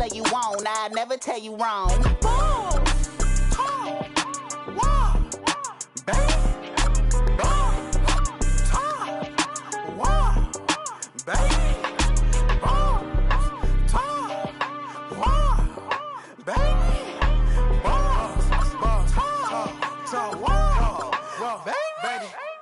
whatever you want. I never tell you wrong.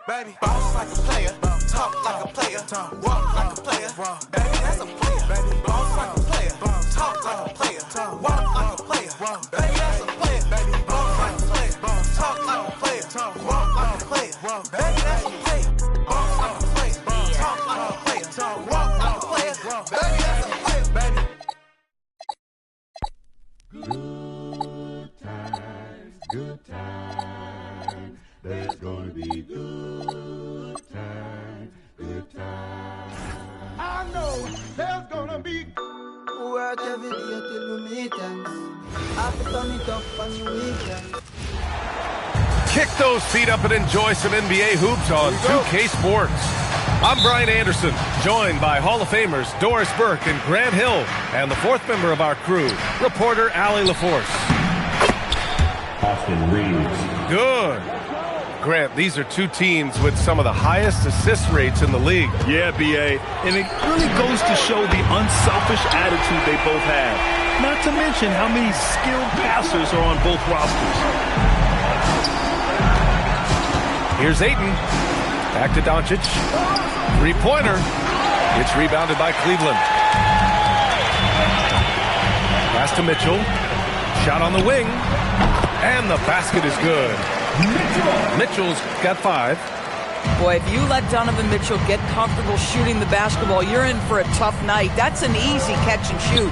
Baby, boss like a player, talk like a player, walk like a player. Baby, that's a player. Baby, boss like a player, talk like a player, walk like a player. Baby, that's a player. Baby, boss like a player, talk like a player, walk like a player. Baby, that's a player. Boss like a player, talk like a player, walk like a player. Baby, that's a player. Baby. Good times, there's gonna be good times, good times. I know there's gonna be work every day till we meet ends. Have to turn it up on the weekend. Kick those feet up and enjoy some NBA hoops on 2K Sports. I'm Brian Anderson, joined by Hall of Famers Doris Burke and Grant Hill, and the fourth member of our crew, reporter Allie LaForce. Austin Reeves. Good. Grant, these are two teams with some of the highest assist rates in the league. Yeah, B.A., and it really goes to show the unselfish attitude they both have. Not to mention how many skilled passers are on both rosters. Here's Ayton. Back to Doncic. Three-pointer. It's rebounded by Cleveland. Pass to Mitchell. Shot on the wing. And the basket is good. Mitchell's got 5. Boy, if you let Donovan Mitchell get comfortable shooting the basketball, you're in for a tough night. That's an easy catch and shoot.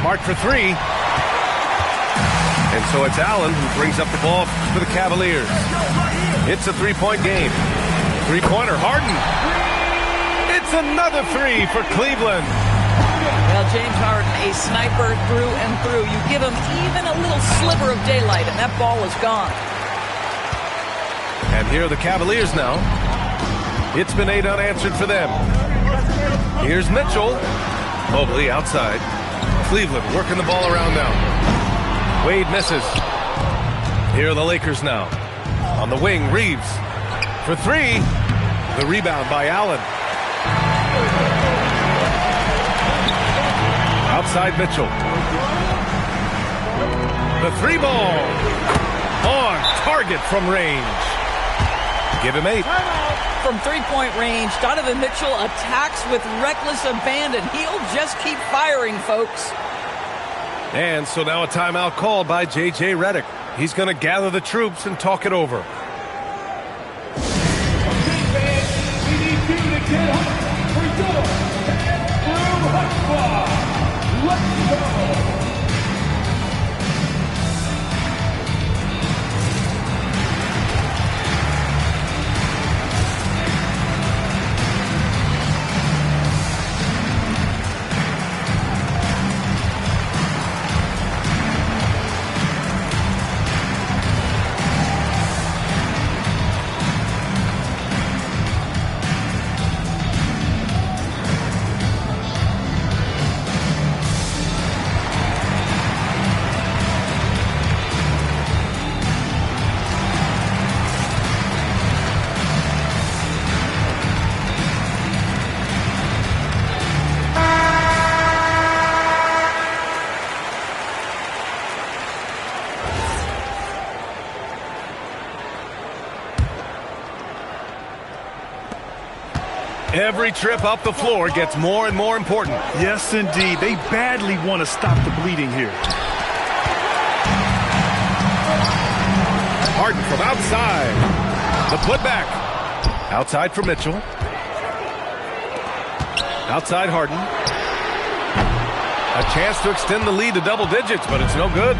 Smart for 3. And so it's Allen who brings up the ball for the Cavaliers. It's a 3-point game. Three-pointer, Harden. It's another 3 for Cleveland. Well, James Harden, a sniper through and through. You give him even a little sliver of daylight, and that ball is gone. And here are the Cavaliers now. It's been 8 unanswered for them. Here's Mitchell. Mobley outside. Cleveland working the ball around now. Wade misses. Here are the Lakers now. On the wing, Reeves. For 3. The rebound by Allen. Outside Mitchell. The 3 ball. On target from range. Give him 8. From 3-point range, Donovan Mitchell attacks with reckless abandon. He'll just keep firing, folks. And so now a timeout called by J.J. Redick. He's going to gather the troops and talk it over. We need you to get up for your Let's go! Every trip up the floor gets more and more important. Yes, indeed. They badly want to stop the bleeding here. Harden from outside. The putback. Outside for Mitchell. Outside Harden. A chance to extend the lead to double digits, but it's no good.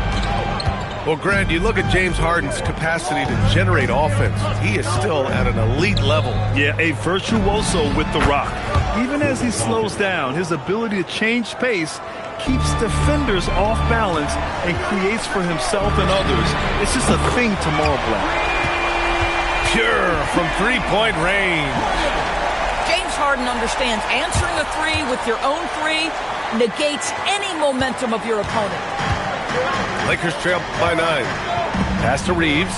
Well, Grant, you look at James Harden's capacity to generate offense. He is still at an elite level. Yeah, a virtuoso with the rock. Even as he slows down, his ability to change pace keeps defenders off balance and creates for himself and others. It's just a thing to marvel at. Pure from three-point range. James Harden understands answering a three with your own three negates any momentum of your opponent. Lakers trail by 9. Pass to Reeves.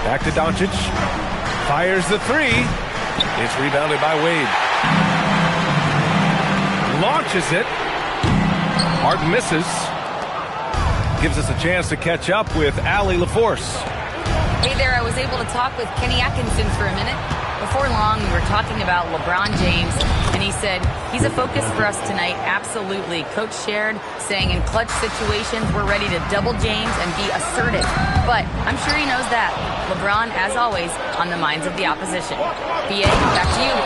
Back to Doncic. Fires the three. It's rebounded by Wade. Launches it. Harden misses. Gives us a chance to catch up with Allie LaForce. Hey there, I was able to talk with Kenny Atkinson for a minute. Before long, we were talking about LeBron James, and he said, he's a focus for us tonight, absolutely. Coach shared, saying in clutch situations, we're ready to double James and be assertive. But I'm sure he knows that. LeBron, as always, on the minds of the opposition. BA, back to you.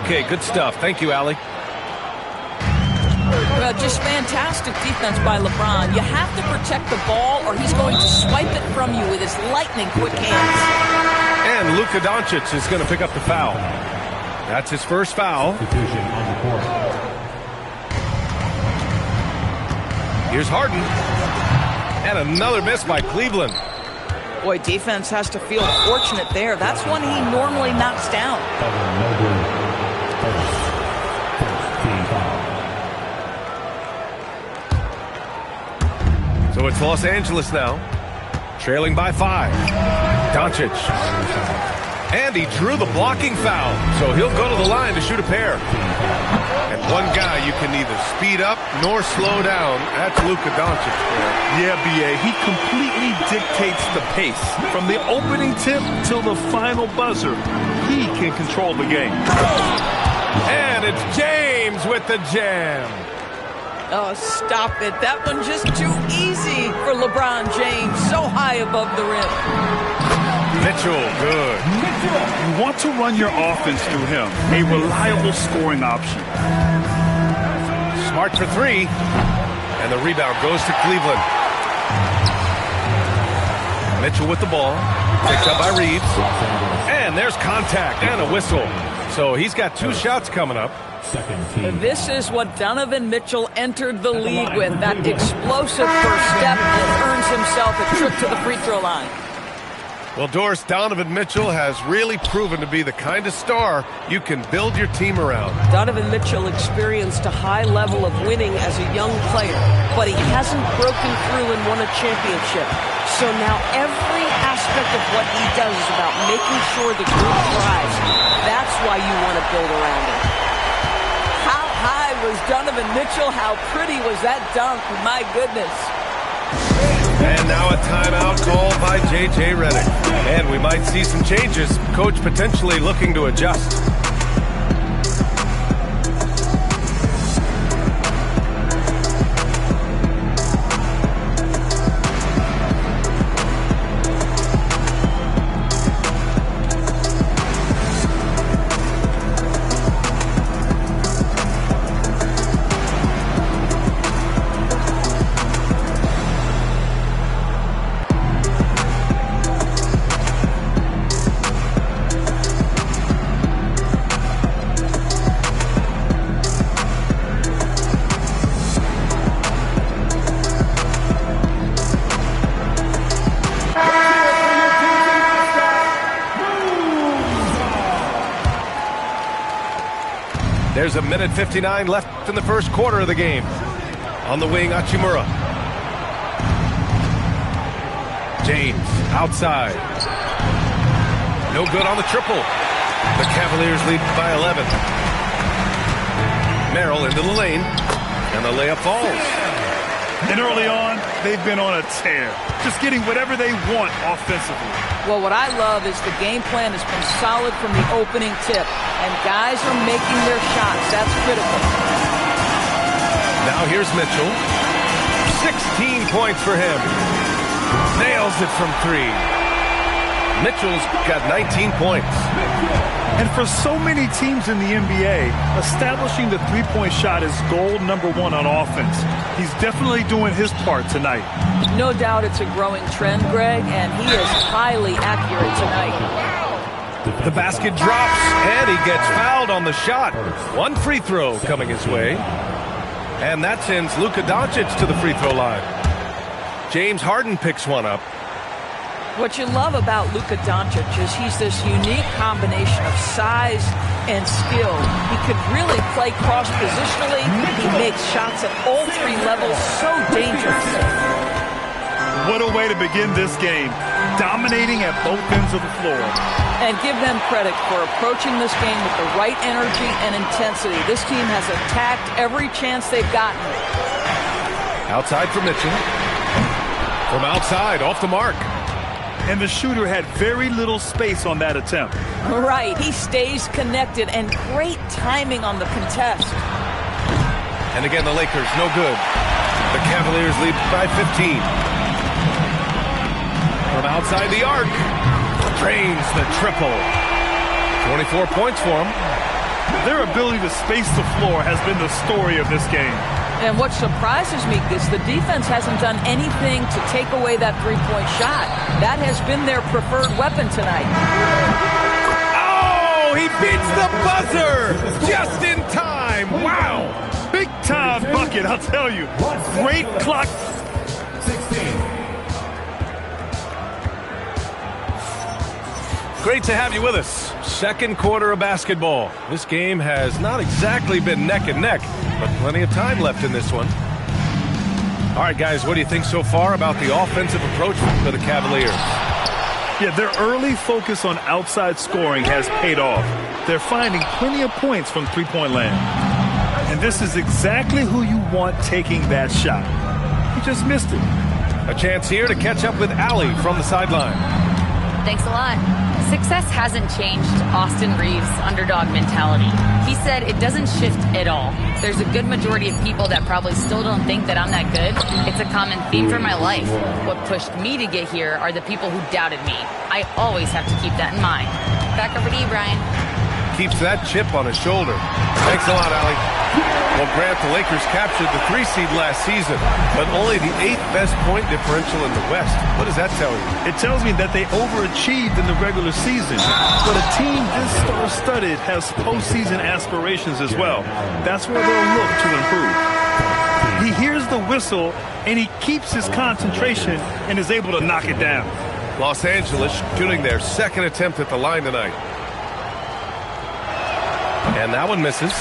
Okay, good stuff. Thank you, Allie. Well, just fantastic defense by LeBron. You have to protect the ball or he's going to swipe it from you with his lightning quick hands. And Luka Doncic is going to pick up the foul. That's his first foul. Here's Harden. And another miss by Cleveland. Boy, defense has to feel fortunate there. That's one he normally knocks down. So it's Los Angeles now, trailing by 5. Doncic. And he drew the blocking foul, so he'll go to the line to shoot a pair. And one guy you can neither speed up nor slow down. That's Luka Doncic. Yeah, B.A., he completely dictates the pace. From the opening tip till the final buzzer, he can control the game. And it's James with the jam. Oh, stop it. That one just too easy for LeBron James. So high above the rim. Mitchell, good. You want to run your offense through him. A reliable scoring option. Smart for 3. And the rebound goes to Cleveland. Mitchell with the ball. Picked up by Reeves. And there's contact and a whistle. So he's got 2 shots coming up. This is what Donovan Mitchell entered the league with. That explosive first step that earns himself a trip to the free throw line. Well, Doris, Donovan Mitchell has really proven to be the kind of star you can build your team around. Donovan Mitchell experienced a high level of winning as a young player, but he hasn't broken through and won a championship. So now every aspect of what he does is about making sure the group thrives. That's why you want to build around him. How high was Donovan Mitchell? How pretty was that dunk? My goodness. And now a timeout called by J.J. Redick. And we might see some changes. Coach potentially looking to adjust. There's a minute 59 left in the first quarter of the game. On the wing, Hachimura. James outside. No good on the triple. The Cavaliers lead by 11. Merrill into the lane, and the layup falls. And early on, they've been on a tear, just getting whatever they want offensively. Well, what I love is the game plan has been solid from the opening tip, and guys are making their shots. That's critical. Now here's Mitchell. 16 points for him. Nails it from 3. Mitchell's got 19 points. And for so many teams in the NBA, establishing the three-point shot is goal number 1 on offense. He's definitely doing his part tonight. No doubt it's a growing trend, Greg, and he is highly accurate tonight. The basket drops, and he gets fouled on the shot. 1 free throw coming his way. And that sends Luka Doncic to the free throw line. James Harden picks one up. What you love about Luka Doncic is he's this unique combination of size and skill. He could really play cross-positionally. He makes shots at all three levels, so dangerous. What a way to begin this game, dominating at both ends of the floor. And give them credit for approaching this game with the right energy and intensity. This team has attacked every chance they've gotten. Outside for Mitchell. From outside, off the mark. And the shooter had very little space on that attempt. Right, he stays connected, and great timing on the contest. And again, the Lakers, no good. The Cavaliers lead by 15. From outside the arc, drains the triple. 24 points for him. Their ability to space the floor has been the story of this game. And what surprises me is the defense hasn't done anything to take away that three-point shot. That has been their preferred weapon tonight. Oh, he beats the buzzer just in time. Wow. Big time bucket, I'll tell you. Great clock. 16. Great to have you with us. Second quarter of basketball. This game has not exactly been neck and neck, but plenty of time left in this one. All right, guys, what do you think so far about the offensive approach for the Cavaliers? Yeah, their early focus on outside scoring has paid off. They're finding plenty of points from three-point land. And this is exactly who you want taking that shot. He just missed it. A chance here to catch up with Allie from the sideline. Thanks a lot. Success hasn't changed Austin Reeves' underdog mentality. He said it doesn't shift at all. There's a good majority of people that probably still don't think that I'm that good. It's a common theme for my life. What pushed me to get here are the people who doubted me. I always have to keep that in mind. Back over to you, Brian. Keeps that chip on his shoulder. Thanks a lot, Allie. Well, Grant, the Lakers captured the 3 seed last season, but only the 8th best point differential in the West. What does that tell you? It tells me that they overachieved in the regular season. But a team this star-studded has postseason aspirations as well. That's where they'll look to improve. He hears the whistle, and he keeps his concentration and is able to knock it down. Los Angeles shooting their second attempt at the line tonight. And that one misses.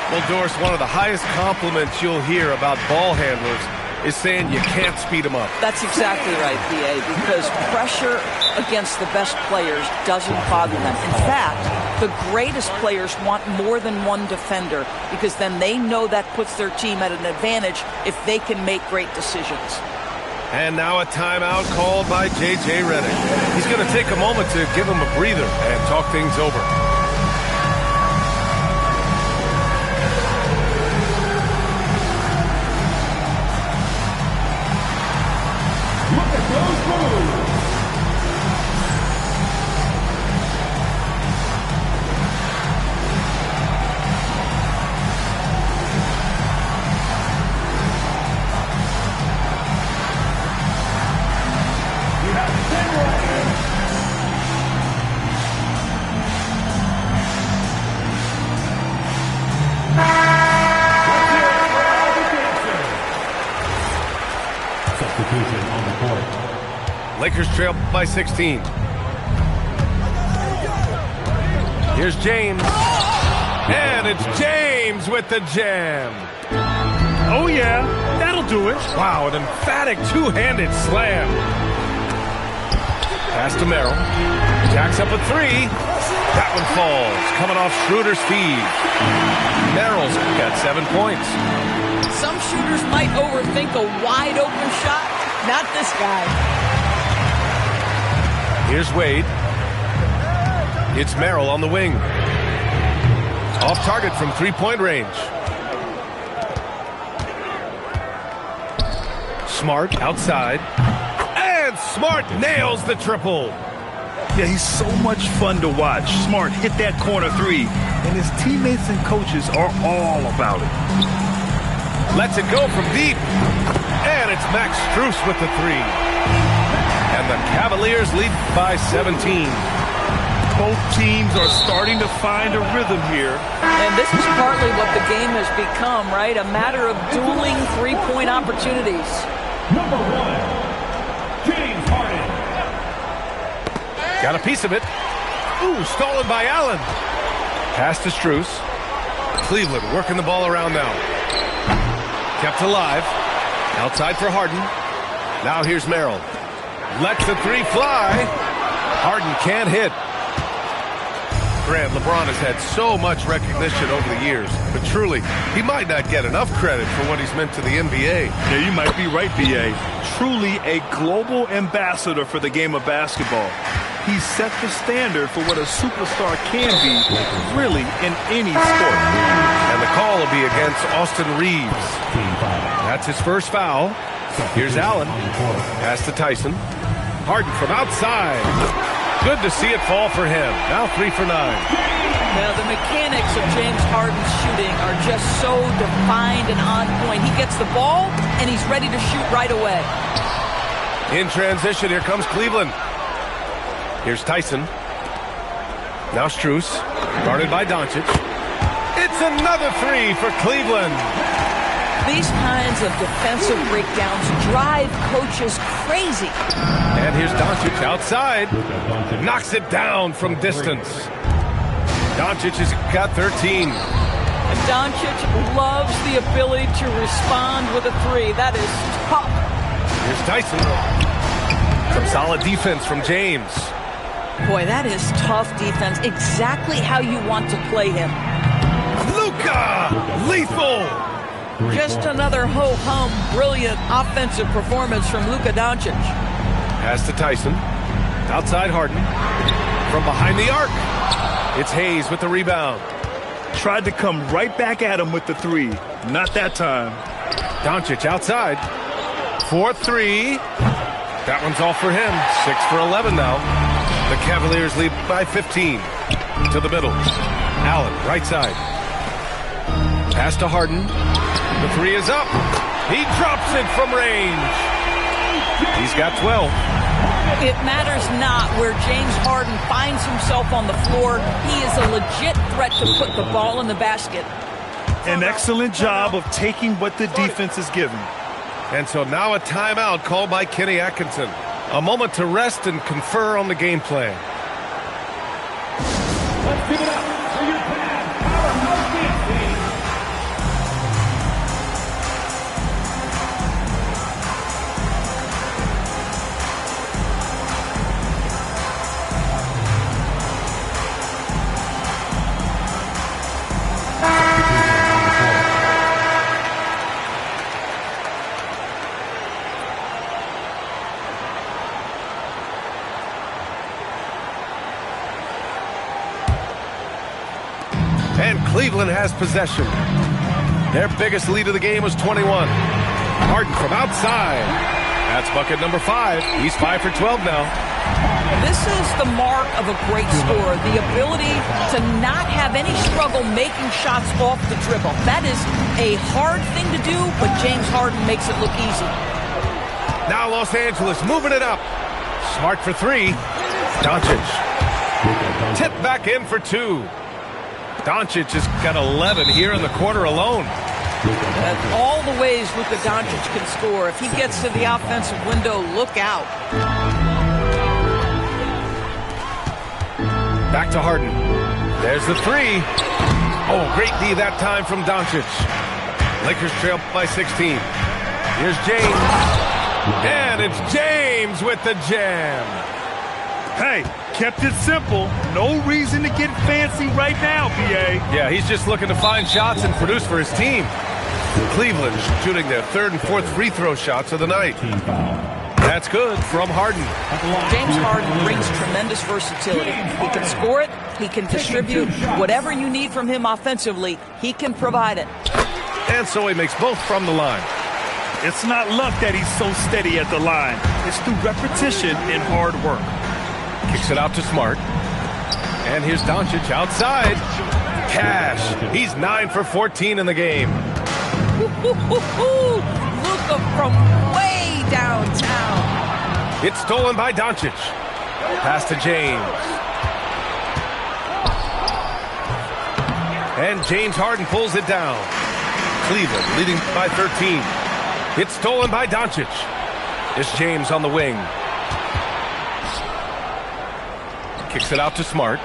Well, Doris, one of the highest compliments you'll hear about ball handlers is saying you can't speed them up. That's exactly right, PA, because pressure against the best players doesn't bother them. In fact, the greatest players want more than one defender, because then they know that puts their team at an advantage if they can make great decisions. And now a timeout called by J.J. Redick. He's going to take a moment to give him a breather and talk things over. Lakers trail by 16. Here's James. And it's James with the jam. Oh, yeah, that'll do it. Wow, an emphatic two-handed slam. Pass to Merrill. Jacks up a 3. That one falls, coming off Schroeder's feed. Merrill's got 7 points. Some shooters might overthink a wide-open shot. Not this guy. Here's Wade. It's Merrill on the wing. Off target from three-point range. Smart outside. And Smart nails the triple. Yeah, he's so much fun to watch. Smart hit that corner 3, and his teammates and coaches are all about it. Lets it go from deep. And it's Max Strus with the 3. And the Cavaliers lead by 17. Both teams are starting to find a rhythm here. And this is partly what the game has become, right? A matter of dueling three-point opportunities. Number 1, James Harden. Got a piece of it. Ooh, stolen by Allen. Pass to Strus. Cleveland working the ball around now. Kept alive. Outside for Harden. Now here's Merrill. Lets the three fly. Harden can't hit. Grant, LeBron has had so much recognition over the years, but truly, he might not get enough credit for what he's meant to the NBA. Yeah, you might be right, B.A. Truly a global ambassador for the game of basketball. He set the standard for what a superstar can be, really, in any sport. And the call will be against Austin Reeves. That's his first foul. Here's Allen. Pass to Tyson. Harden from outside. Good to see it fall for him. Now 3 for 9. Now, the mechanics of James Harden's shooting are just so defined and on point. He gets the ball, and he's ready to shoot right away. In transition, here comes Cleveland. Here's Tyson. Now Strus. Guarded by Doncic. It's another 3 for Cleveland. These kinds of defensive breakdowns drive coaches crazy. And here's Doncic outside. Knocks it down from distance. Doncic has got 13. And Doncic loves the ability to respond with a 3. That is tough. Here's Tyson. Some solid defense from James. Boy, that is tough defense. Exactly how you want to play him. Luka! Lethal! Just another ho-hum, brilliant offensive performance from Luka Doncic. Pass to Tyson. Outside Harden. From behind the arc. It's Hayes with the rebound. Tried to come right back at him with the 3. Not that time. Doncic outside. 4-3. That one's all for him. 6 for 11 now. The Cavaliers lead by 15. To the middle. Allen, right side. Pass to Harden. The 3 is up. He drops it from range. He's got 12. It matters not where James Harden finds himself on the floor. He is a legit threat to put the ball in the basket. An excellent job of taking what the defense is giving. And so now a timeout called by Kenny Atkinson. A moment to rest and confer on the game plan. Let's give it up for your powerhouse dance team. And Cleveland has possession. Their biggest lead of the game was 21. Harden from outside. That's bucket number 5. He's 5 for 12 now. This is the mark of a great scorer, the ability to not have any struggle making shots off the dribble. That is a hard thing to do, but James Harden makes it look easy. Now Los Angeles moving it up. Smart for 3. Doncic. Tip back in for 2. Doncic has got 11 here in the quarter alone. And all the ways Luka Doncic can score. If he gets to the offensive window, look out. Back to Harden. There's the 3. Oh, great D that time from Doncic. Lakers trail by 16. Here's James. And it's James with the jam. Hey, kept it simple. No reason to get fancy right now, B.A. Yeah, he's just looking to find shots and produce for his team. Cleveland shooting their 3rd and 4th free throw shots of the night. That's good from Harden. James Harden brings tremendous versatility. He can score it. He can distribute. Whatever you need from him offensively, he can provide it. And so he makes both from the line. It's not luck that he's so steady at the line. It's through repetition and hard work. Kicks it out to Smart. And here's Doncic outside. Cash. He's 9 for 14 in the game. Luka from way downtown. It's stolen by Doncic. Pass to James. And James Harden pulls it down. Cleveland leading by 13. It's stolen by Doncic. It's James on the wing. Kicks it out to Smart.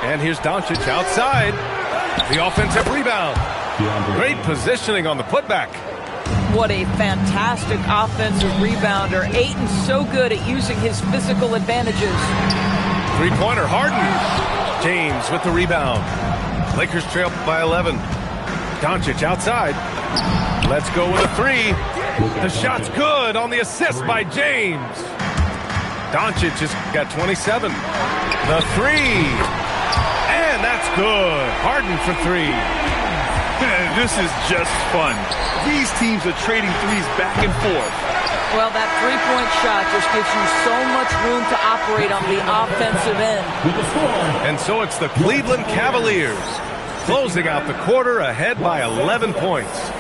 And here's Doncic outside. The offensive rebound. Great positioning on the putback. What a fantastic offensive rebounder. Ayton so good at using his physical advantages. Three-pointer, Harden. James with the rebound. Lakers trail by 11. Doncic outside. Let's go with a three. The shot's good on the assist by James. Doncic just got 27. The three. And that's good. Harden for three. This is just fun. These teams are trading threes back and forth. Well, that three-point shot just gives you so much room to operate on the offensive end. And so it's the Cleveland Cavaliers closing out the quarter ahead by 11 points.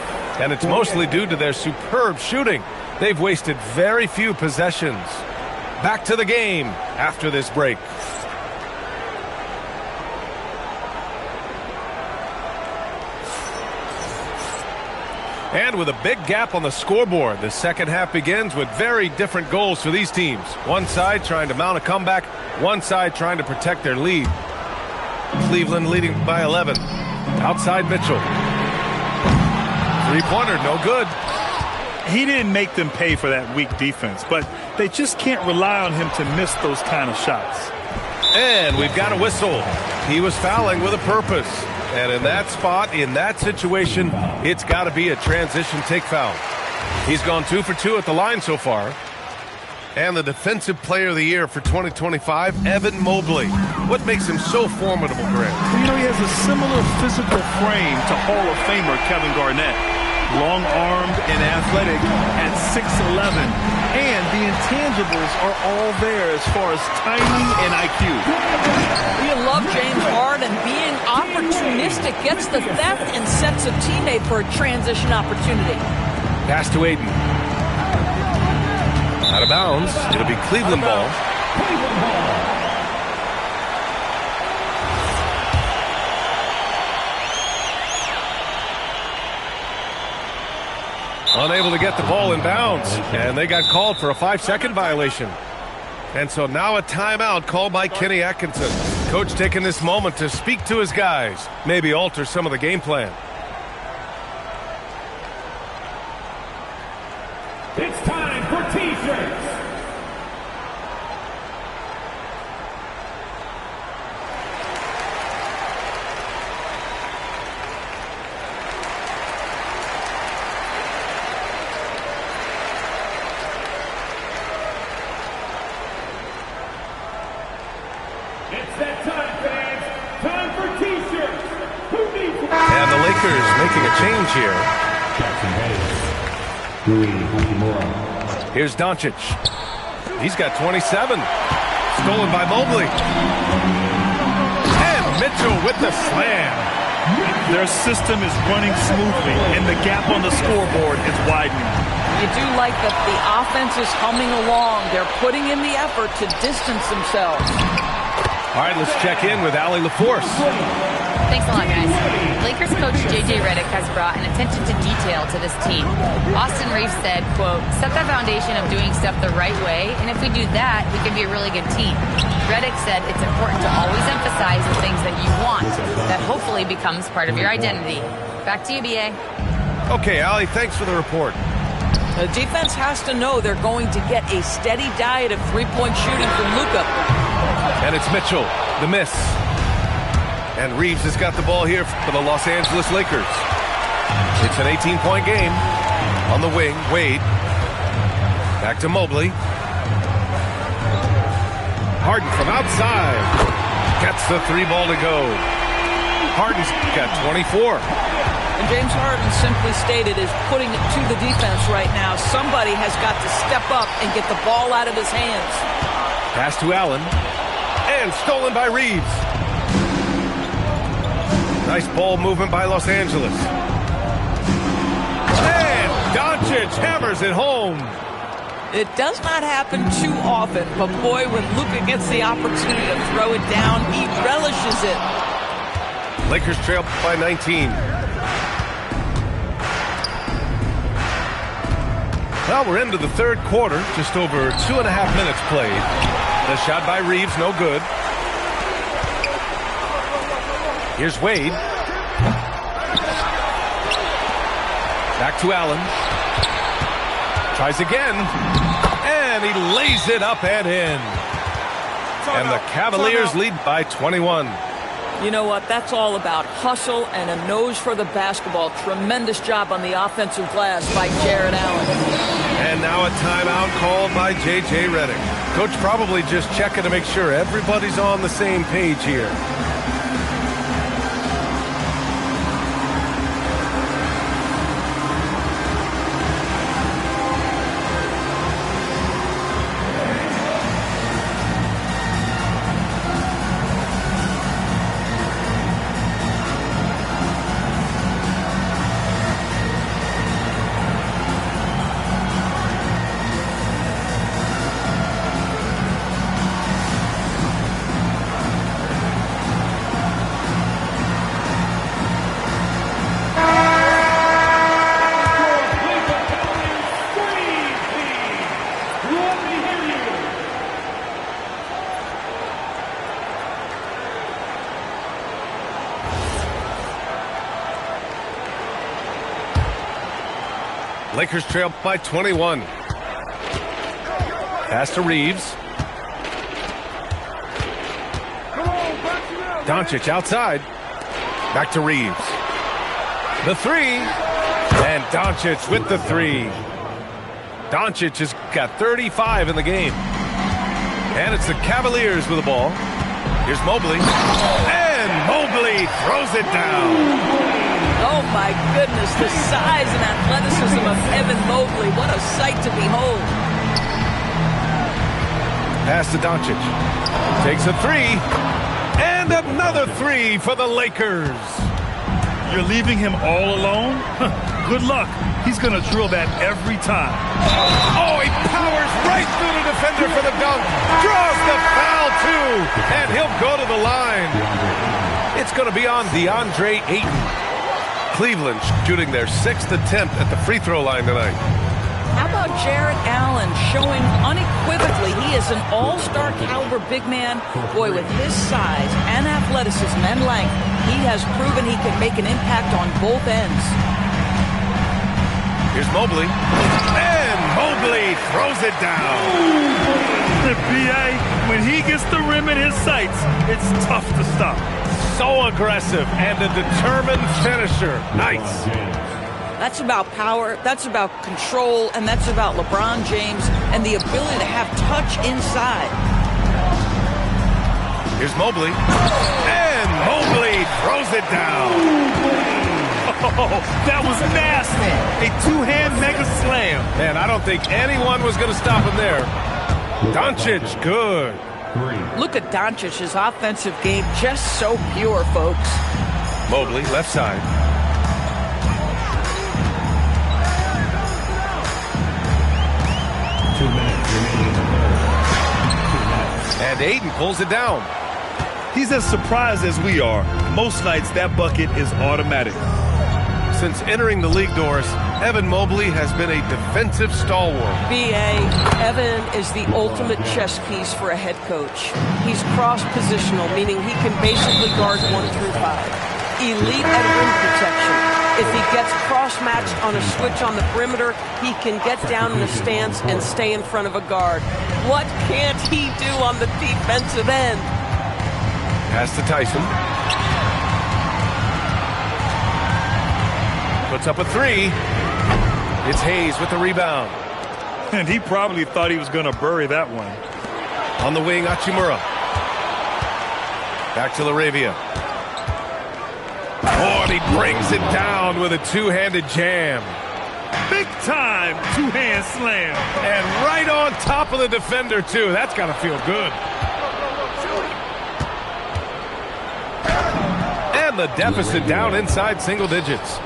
And it's mostly due to their superb shooting. They've wasted very few possessions. Back to the game after this break. And with a big gap on the scoreboard, the second half begins with very different goals for these teams. One side trying to mount a comeback, one side trying to protect their lead. Cleveland leading by 11. Outside Mitchell. Three-pointer, no good. He didn't make them pay for that weak defense, but they just can't rely on him to miss those kind of shots. And we've got a whistle. He was fouling with a purpose. And in that spot, in that situation, it's got to be a transition take foul. He's gone 2 for 2 at the line so far. And the Defensive Player of the Year for 2025, Evan Mobley. What makes him so formidable, Grant? You know, he has a similar physical frame to Hall of Famer Kevin Garnett. Long-armed and athletic at 6'11". And the intangibles are all there as far as timing and IQ. You love James Harden being opportunistic, gets the theft and sets a teammate for a transition opportunity. Pass to Ayton. Out of bounds. It'll be Cleveland ball. Unable to get the ball in bounds. And they got called for a 5-second violation. And so now a timeout called by Kenny Atkinson. Coach taking this moment to speak to his guys. Maybe alter some of the game plan. It's time for T-shirts. It's that time, fans. Time for T-shirts. Who needs one? And the Lakers making a change here. Here's Doncic. He's got 27. Stolen by Mobley. And Mitchell with the slam. Their system is running smoothly, and the gap on the scoreboard is widening. You do like that the offense is humming along. They're putting in the effort to distance themselves. All right, let's check in with Allie LaForce. Thanks a lot, guys. Lakers coach J.J. Redick has brought an attention to detail to this team. Austin Reeves said, quote, set the foundation of doing stuff the right way, and if we do that, we can be a really good team. Redick said it's important to always emphasize the things that you want. That hopefully becomes part of your identity. Back to you, B.A. Okay, Allie, thanks for the report. The defense has to know they're going to get a steady diet of three-point shooting from Luka. And it's Mitchell, the miss. And Reeves has got the ball here for the Los Angeles Lakers. It's an 18-point game. On the wing, Wade. Back to Mobley. Harden from outside. Gets the three ball to go. Harden's got 24. And James Harden simply stated is putting it to the defense right now. Somebody has got to step up and get the ball out of his hands. Pass to Allen. And stolen by Reeves. Nice ball movement by Los Angeles. And Doncic hammers it home. It does not happen too often, but boy, when Luka gets the opportunity to throw it down, he relishes it. Lakers trail by 19. Well, we're into the third quarter, just over 2.5 minutes played. The shot by Reeves, no good. Here's Wade. Back to Allen. Tries again. And he lays it up and in. And the Cavaliers lead by 21. You know what? That's all about hustle and a nose for the basketball. Tremendous job on the offensive glass by Jared Allen. And now a timeout called by J.J. Redick. Coach probably just checking to make sure everybody's on the same page here. Lakers trail by 21. Pass to Reeves. Doncic outside. Back to Reeves. The three. And Doncic with the three. Doncic has got 35 in the game. And it's the Cavaliers with the ball. Here's Mobley. And Mobley throws it down. Oh, my goodness, the size and athleticism of Evan Mobley. What a sight to behold. Pass to Doncic. Takes a three. And another three for the Lakers. You're leaving him all alone? Good luck. He's going to drill that every time. Oh, he powers right through the defender for the dunk. Draws the foul, too. And he'll go to the line. It's going to be on DeAndre Ayton. Cleveland shooting their 6th attempt at the free throw line tonight. How about Jared Allen showing unequivocally he is an all-star caliber big man? Boy, with his size and athleticism and length, he has proven he can make an impact on both ends. Here's Mobley. And Mobley throws it down. The BA, when he gets the rim in his sights, it's tough to stop. So aggressive and a determined finisher. Nice. That's about power, that's about control, and that's about LeBron James and the ability to have touch inside. Here's Mobley. And Mobley throws it down. Oh, that was nasty. A two-hand mega slam. Man, I don't think anyone was going to stop him there. Doncic, good. Look at Doncic's offensive game, just so pure, folks. Mobley, left side. And Ayton pulls it down. He's as surprised as we are. Most nights, that bucket is automatic. Since entering the league doors, Evan Mobley has been a defensive stalwart. B.A., Evan is the ultimate chess piece for a head coach. He's cross-positional, meaning he can basically guard 1 through 5. Elite at rim protection. If he gets cross-matched on a switch on the perimeter, he can get down in a stance and stay in front of a guard. What can't he do on the defensive end? Pass to Tyson. Puts up a three. It's Hayes with the rebound. And he probably thought he was going to bury that one. On the wing, Hachimura. Back to LaRavia. Oh, and he brings it down with a two-handed jam. Big time two-hand slam. And right on top of the defender, too. That's got to feel good. And the deficit down inside single digits.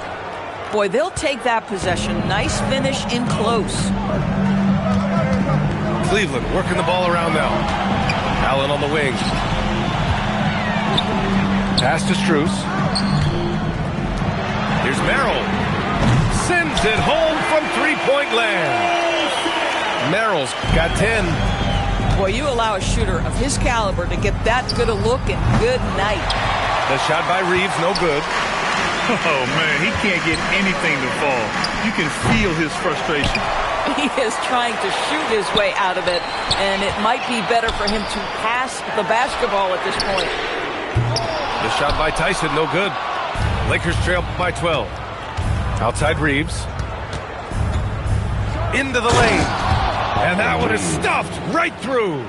Boy, they'll take that possession. Nice finish in close. Cleveland working the ball around now. Allen on the wing. Pass to Strus. Here's Merrill. Sends it home from three-point land. Merrill's got 10. Boy, you allow a shooter of his caliber to get that good a look, and good night. The shot by Reeves, no good. Oh, man, he can't get anything to fall. You can feel his frustration. He is trying to shoot his way out of it, and it might be better for him to pass the basketball at this point. The shot by Tyson, no good. Lakers trail by 12. Outside Reeves. Into the lane. And that one is stuffed right through.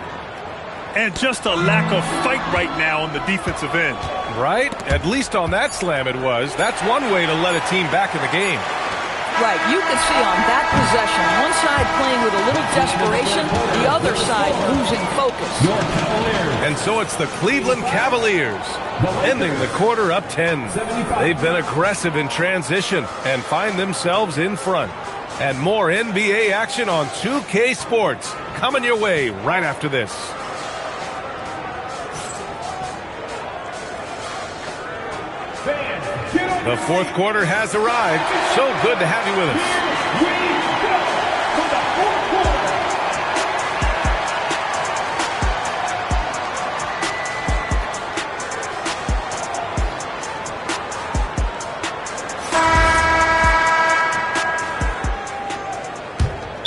And just a lack of fight right now on the defensive end. Right? At least on that slam it was. That's one way to let a team back in the game. Right, you can see on that possession, one side playing with a little desperation, the other side losing focus. And so it's the Cleveland Cavaliers ending the quarter up 10. They've been aggressive in transition and find themselves in front. And more NBA action on 2K Sports coming your way right after this. The fourth quarter has arrived. So good to have you with us.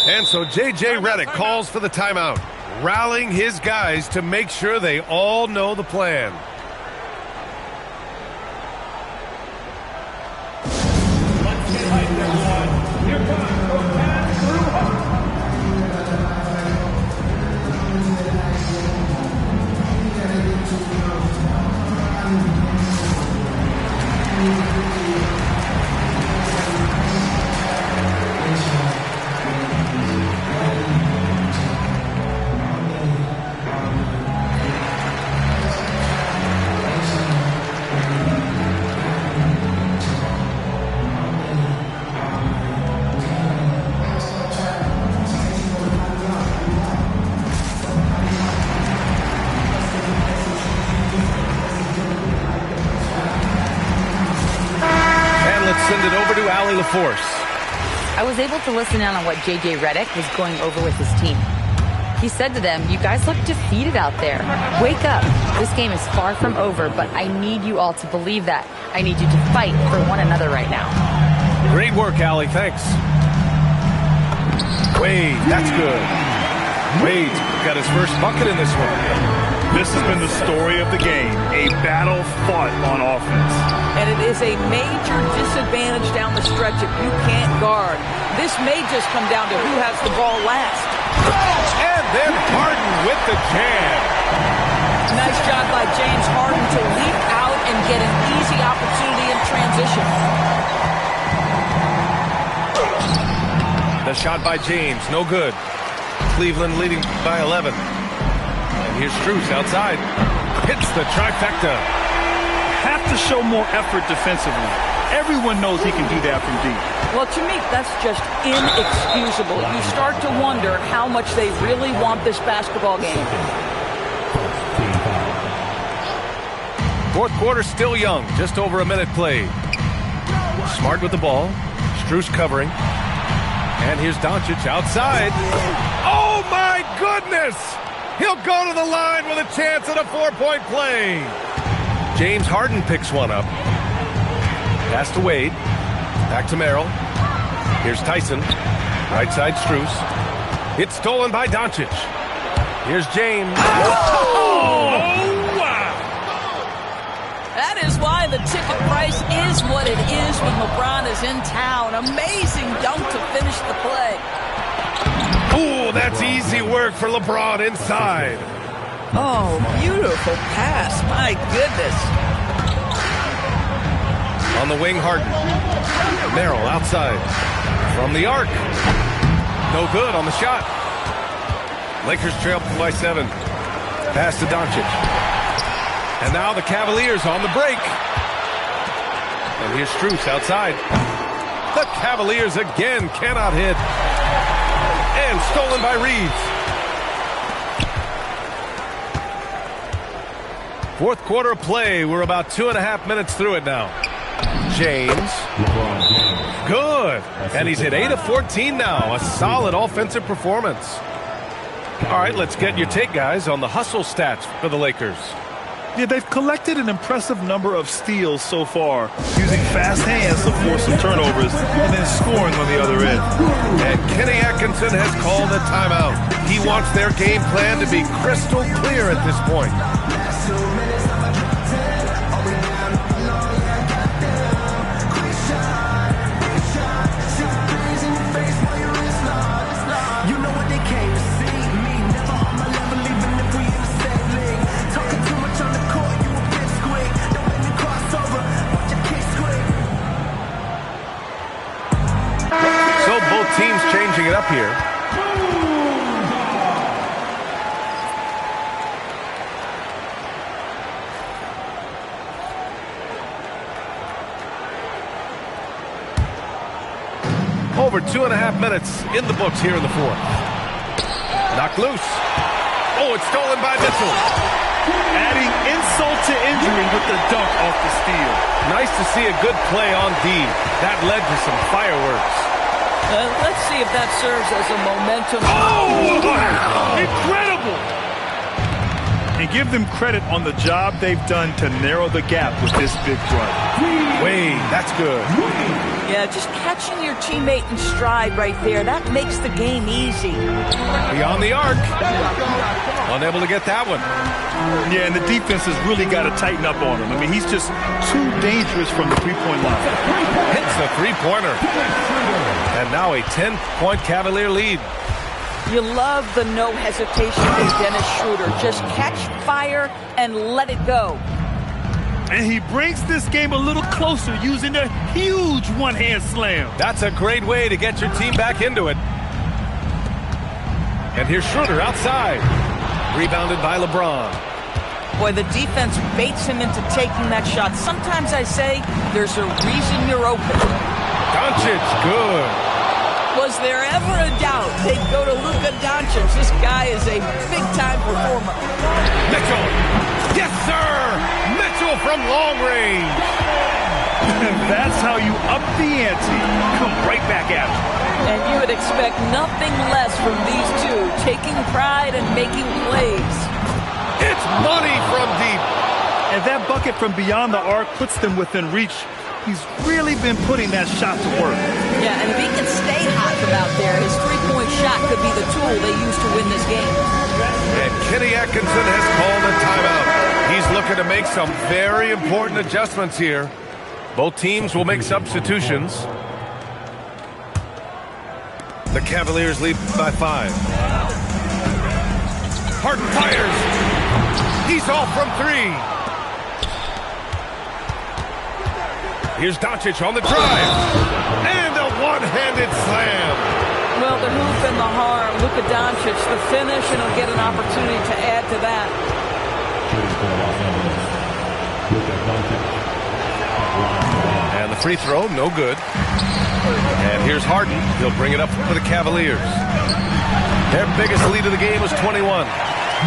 And so J.J. Redick calls for the timeout, rallying his guys to make sure they all know the plan. Send it over to Allie LaForce. I was able to listen in on what J.J. Redick was going over with his team. He said to them, "You guys look defeated out there. Wake up. This game is far from over, but I need you all to believe that. I need you to fight for one another right now." Great work, Allie. Thanks. Wade, that's good. Wade got his first bucket in this one. This has been the story of the game, a battle fought on offense. And it is a major disadvantage down the stretch if you can't guard. This may just come down to who has the ball last. And then Harden with the jam. Nice job by James Harden to leap out and get an easy opportunity in transition. The shot by James, no good. Cleveland leading by 11. And here's Strus outside. Hits the trifecta. Have to show more effort defensively. Everyone knows he can do that from deep. Well, to me, that's just inexcusable. You start to wonder how much they really want this basketball game. Fourth quarter still young, just over a minute played. Smart with the ball. Strus covering. And here's Doncic outside. Oh, my goodness! He'll go to the line with a chance at a 4-point play. James Harden picks one up. Pass to Wade. Back to Merrill. Here's Tyson. Right side Strus. It's stolen by Doncic. Here's James. Oh, wow! That is why the ticket price is what it is when LeBron is in town. Amazing dunk to finish the play. Ooh, that's easy work for LeBron inside. Oh, beautiful pass. My goodness. On the wing, Harden. Merrill outside. From the arc. No good on the shot. Lakers trail by 7. Pass to Doncic. And now the Cavaliers on the break. And here's Strus outside. The Cavaliers again cannot hit. And stolen by Reeves. Fourth quarter of play. We're about 2.5 minutes through it now. James. Good. And he's hit 8 of 14 now. A solid offensive performance. All right, let's get your take, guys, on the hustle stats for the Lakers. Yeah, they've collected an impressive number of steals so far, using fast hands to force some turnovers and then scoring on the other end. And Kenny Atkinson has called a timeout. He wants their game plan to be crystal clear at this point. Teams changing it up here. Over 2.5 minutes in the books here in the fourth. Knocked loose. Oh, it's stolen by Mitchell. Adding insult to injury with the dunk off the steal. Nice to see a good play on D. That led to some fireworks. Let's see if that serves as a momentum. Oh, incredible! And give them credit on the job they've done to narrow the gap with this big run. Wade, that's good. Yeah, just catching your teammate in stride right there, that makes the game easy. Beyond the arc. Unable to get that one. Yeah, and the defense has really got to tighten up on him. I mean, he's just too dangerous from the three-point line. Hits the three-pointer. And now a 10-point Cavalier lead. You love the no hesitation with Dennis Schroeder. Just catch fire and let it go. And he brings this game a little closer using a huge one-hand slam. That's a great way to get your team back into it. And here's Schroeder outside. Rebounded by LeBron. Boy, the defense baits him into taking that shot. Sometimes I say there's a reason you're open. Doncic, good. Was there ever a doubt they'd go to Luka Doncic? This guy is a big-time performer. Mitchell. Yes, sir. Mitchell from long range. That's how you up the ante. Come right back at him. And you would expect nothing less from these two, taking pride and making plays. It's money from deep. And that bucket from beyond the arc puts them within reach. He's really been putting that shot to work. Yeah, and if he can stay hot from out there, his three-point shot could be the tool they use to win this game. And Kenny Atkinson has called a timeout. He's looking to make some very important adjustments here. Both teams will make substitutions. The Cavaliers lead by 5. Harden fires. He's off from 3. Here's Doncic on the drive. And a one-handed slam. Well, the hoop and the harm. Luka Doncic, the finish, and he'll get an opportunity to add to that. And the free throw, no good. And here's Harden. He'll bring it up for the Cavaliers. Their biggest lead of the game was 21.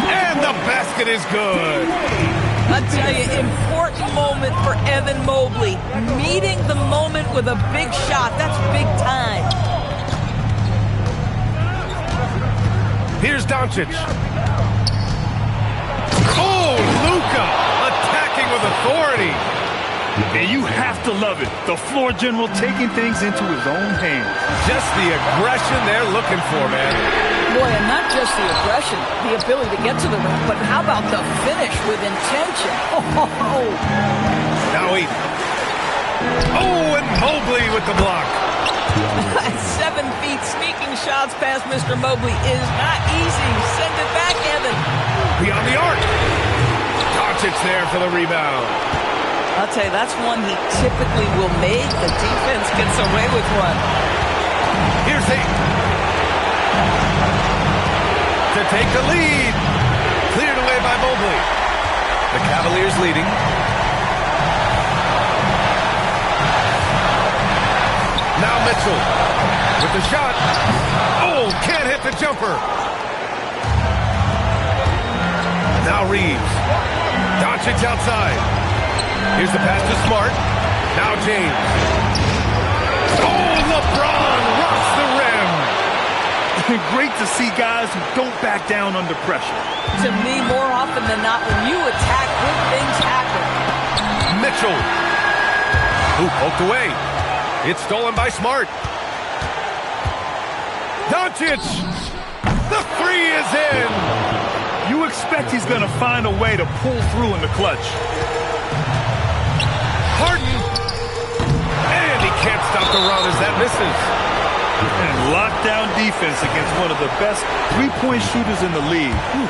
And the basket is good. I tell you, important moment for Evan Mobley. Meeting the moment with a big shot. That's big time. Here's Doncic. Oh, Luka attacking with authority. And you have to love it. The floor general taking things into his own hands. Just the aggression they're looking for, man. Boy, and not just the aggression, the ability to get to the rim, but how about the finish with intention? Oh. Now he. Oh, and Mobley with the block. At 7 feet, sneaking shots past Mr. Mobley is not easy. Send it back, Evan. Beyond the arc. Doncic there for the rebound. I'll tell you, that's one he typically will make. The defense gets away with one. Here's to take the lead. Cleared away by Mobley. The Cavaliers leading. Now Mitchell with the shot. Oh, can't hit the jumper. Now Reeves. Doncic outside. Here's the pass to Smart. Now James. Oh, LeBron rocks the rim. Great to see guys who don't back down under pressure. To me, more often than not, when you attack, good things happen. Mitchell, who poked away. It's stolen by Smart. Doncic, the three is in. You expect he's going to find a way to pull through in the clutch. Harden, and he can't stop the run as that misses. And lockdown defense against one of the best three-point shooters in the league. Whew.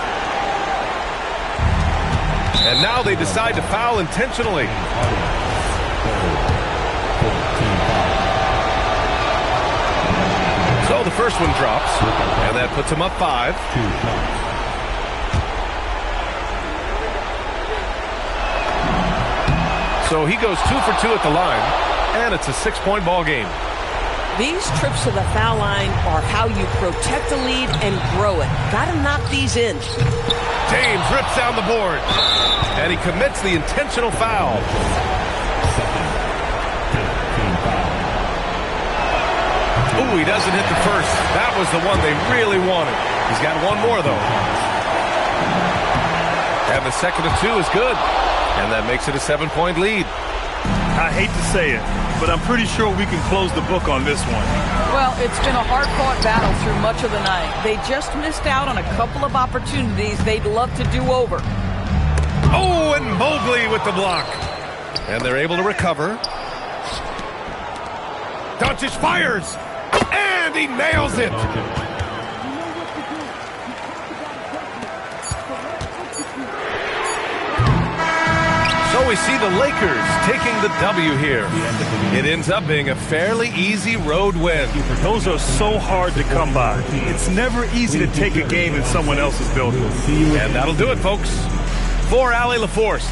And now they decide to foul intentionally. So the first one drops, and that puts him up 5. So he goes 2 for 2 at the line, and it's a 6-point ball game. These trips to the foul line are how you protect the lead and grow it. Got to knock these in. James rips down the board, and he commits the intentional foul. Ooh, he doesn't hit the first. That was the one they really wanted. He's got one more, though. And the second of 2 is good, and that makes it a 7-point lead. I hate to say it, but I'm pretty sure we can close the book on this one. Well, it's been a hard-fought battle through much of the night. They just missed out on a couple of opportunities they'd love to do over. Oh, and Mobley with the block. And they're able to recover. Doncic fires, and he nails it. So we see the Lakers taking the W here. It ends up being a fairly easy road win. Those are so hard to come by. It's never easy to take a game in someone else's building. And that'll do it, folks. For Allie LaForce.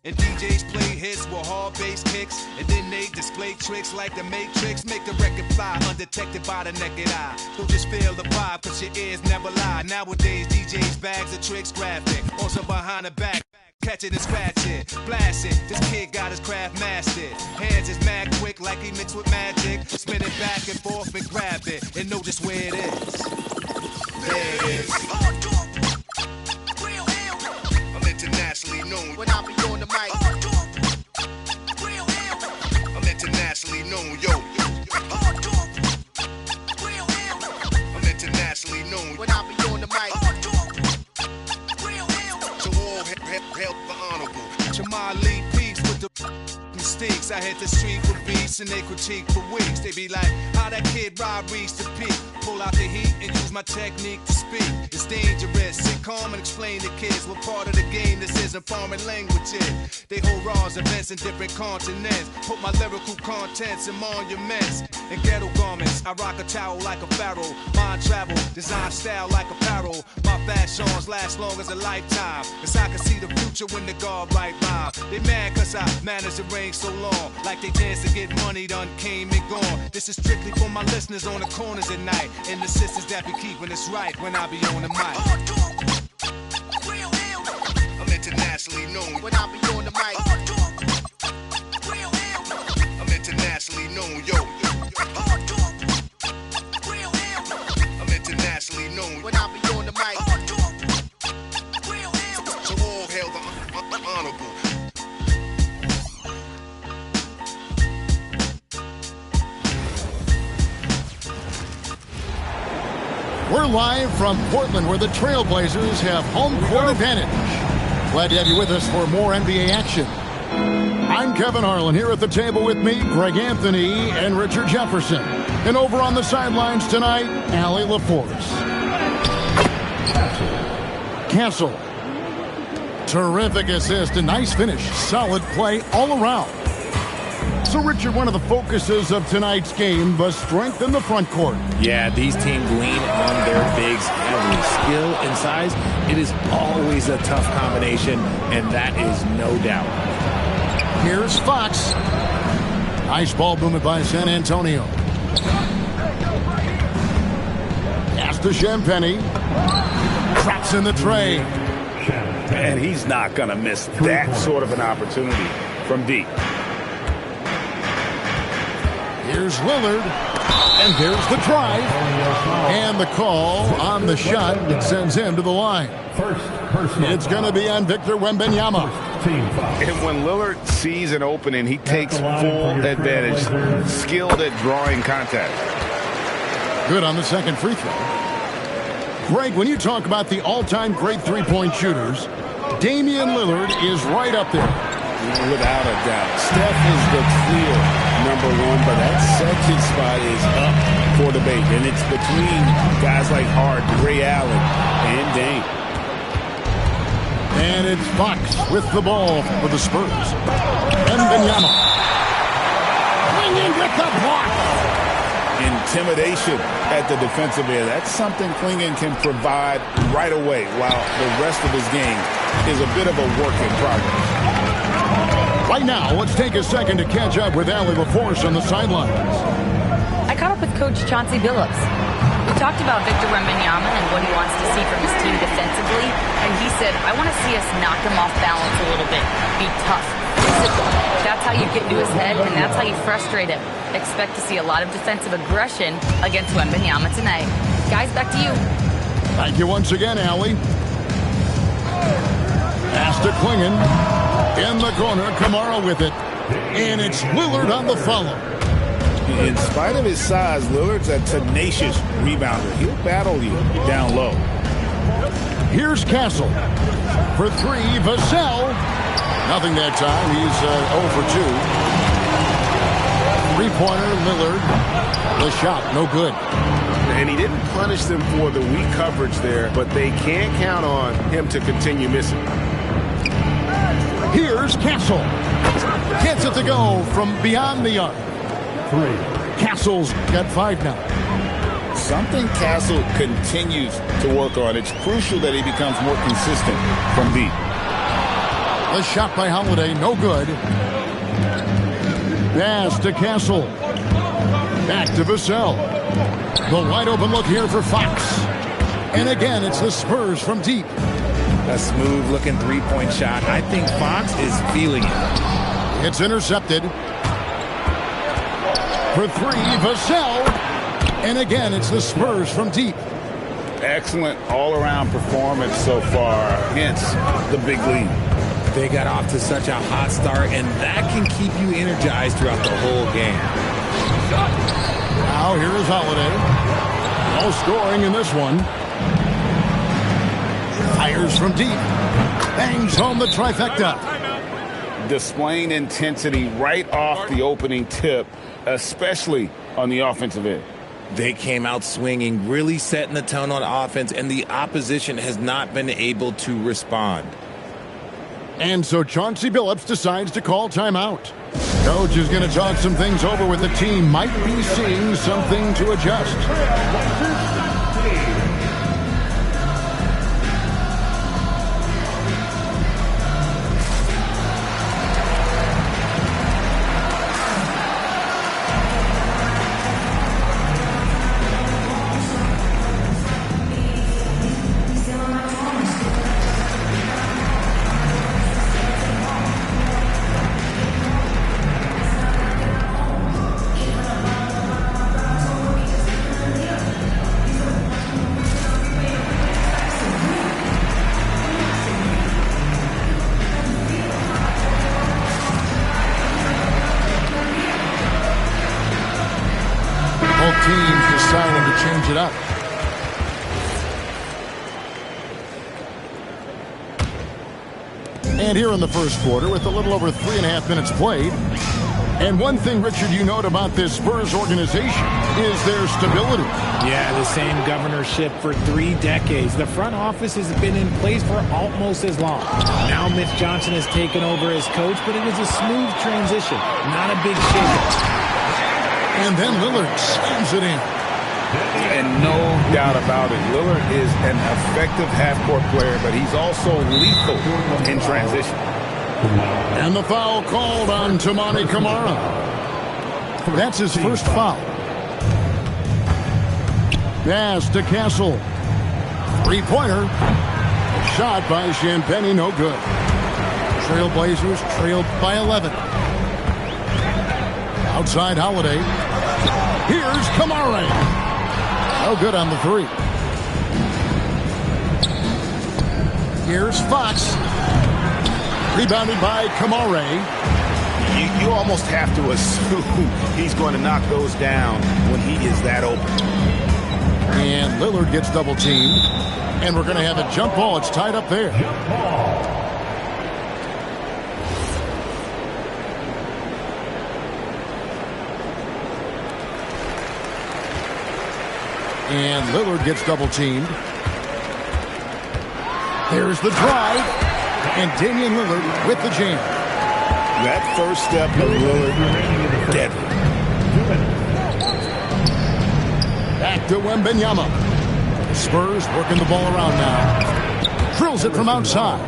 And DJs play hits with hard bass kicks, and then they display tricks like the Matrix. Make the record fly undetected by the naked eye. Don't just feel the vibe, cause your ears never lie. Nowadays DJs bags of tricks graphic, on some behind the back. Catch it and scratch it, blast it. This kid got his craft mastered. Hands is mad quick like he mixed with magic. Spin it back and forth and grab it, and know just where it is. There it is. I'm internationally known when I be on the mic. I'm internationally known, yo. I'm internationally known when I be on the mic. So all help the honorable. Jamal Lee peace with the mistakes. I hit the street with beats and they critique for weeks. They be like, how that kid Rob reached the peak. Pull out the heat and use my technique to speak. It's dangerous. Sit calm and explain to kids what part of the game this isn't foreign languages. They hold raws, events in different continents. Put my lyrical contents in monuments and ghetto garments. I rock a towel like a pharaoh. Mind travel, design style like apparel. My fashions last long as a lifetime. Cause I can see the future when the guard right by. They mad cause I managed to reign so long. Like they dance to get money done came and gone. This is strictly for my listeners on the corners at night. And the sisters that be keeping us right when I be on the mic. I'm internationally known when I be on the mic. I'm internationally known, yo. I'm internationally known when I be on the mic. So all hail the honorable. We're live from Portland, where the Trailblazers have home court advantage. Glad to have you with us for more NBA action. I'm Kevin Harlan. Here at the table with me, Greg Anthony and Richard Jefferson. And over on the sidelines tonight, Allie LaForce. Castle. Terrific assist, a nice finish. Solid play all around. So, Richard, one of the focuses of tonight's game was strength in the front court. Yeah, these teams lean on their bigs heavily. Skill and size, it is always a tough combination, and that is no doubt. Here's Fox. Nice ball movement by San Antonio. Pass to Champagny. Traps in the tray. And he's not going to miss that sort of an opportunity from deep. Here's Lillard. And there's the drive. And the call on the shot that sends him to the line. It's going to be on Victor Wembanyama. And when Lillard sees an opening, he takes full advantage. Skilled at drawing contact. Good on the second free throw. Greg, when you talk about the all-time great three-point shooters, Damian Lillard is right up there. Without a doubt. Steph is the clear number one, but that second spot is up for debate. And it's between guys like Hart, Ray Allen, and Dame. And it's Fox with the ball for the Spurs. Wembanyama. Clinging with the block. Intimidation at the defensive end. That's something Clingan can provide right away, while the rest of his game is a bit of a work in progress. Right now, let's take a second to catch up with Allie LaForce on the sidelines. I caught up with Coach Chauncey Billups. We talked about Victor Wembanyama and what he wants to see from his team defensively, and he said, I want to see us knock him off balance a little bit, be tough, physical. That's how you get into his head, and that's how you frustrate him. Expect to see a lot of defensive aggression against Wembanyama tonight. Guys, back to you. Thank you once again, Allie. Pass to Clingan. In the corner, Kamara with it. And it's Lillard on the follow. In spite of his size, Lillard's a tenacious rebounder. He'll battle you down low. Here's Castle. For three, Vassell. Nothing that time. He's 0 for 2. Three-pointer, Lillard. The shot, no good. And he didn't punish them for the weak coverage there, but they can't count on him to continue missing. Here's Castle. Gets it to go from beyond the arc. 3. Castle's got 5 now. Something Castle continues to work on. It's crucial that he becomes more consistent from deep. The shot by Holiday, no good. Pass to Castle. Back to Vassell. The wide open look here for Fox. And again, it's the Spurs from deep. A smooth-looking three-point shot. I think Fox is feeling it. It's intercepted. For 3, Vassell. And again, it's the Spurs from deep. Excellent all-around performance so far, hence the big lead. They got off to such a hot start, and that can keep you energized throughout the whole game. Now here is Holiday. No scoring in this one. Fires from deep. Bangs home the trifecta. Displaying intensity right off the opening tip, especially on the offensive end. They came out swinging, really setting the tone on offense, and the opposition has not been able to respond. And so Chauncey Billups decides to call timeout. Coach is going to talk some things over with the team. Might be seeing something to adjust. Teams deciding to change it up. And here in the first quarter, with a little over 3.5 minutes played. And one thing, Richard, you note about this Spurs organization is their stability. Yeah, the same governorship for 3 decades. The front office has been in place for almost as long. Now Mitch Johnson has taken over as coach, but it was a smooth transition, not a big shakeup. And then Lillard slams it in. And no doubt about it, Lillard is an effective half-court player, but he's also lethal in transition. And the foul called on Toumani Camara. That's his first foul. Pass to Castle. Three-pointer. Shot by Champagny, no good. Trailblazers trailed by 11. Outside Holiday. Here's Kamare. No good on the three. Here's Fox. Rebounded by Kamare. You almost have to assume he's going to knock those down when he is that open. And Lillard gets double teamed. And we're going to have a jump ball. It's tied up there. And Lillard gets double teamed. There's the drive. And Damian Lillard with the jam. That first step of Lillard, deadly. Back to Wembanyama. Spurs working the ball around now. Drills it from outside.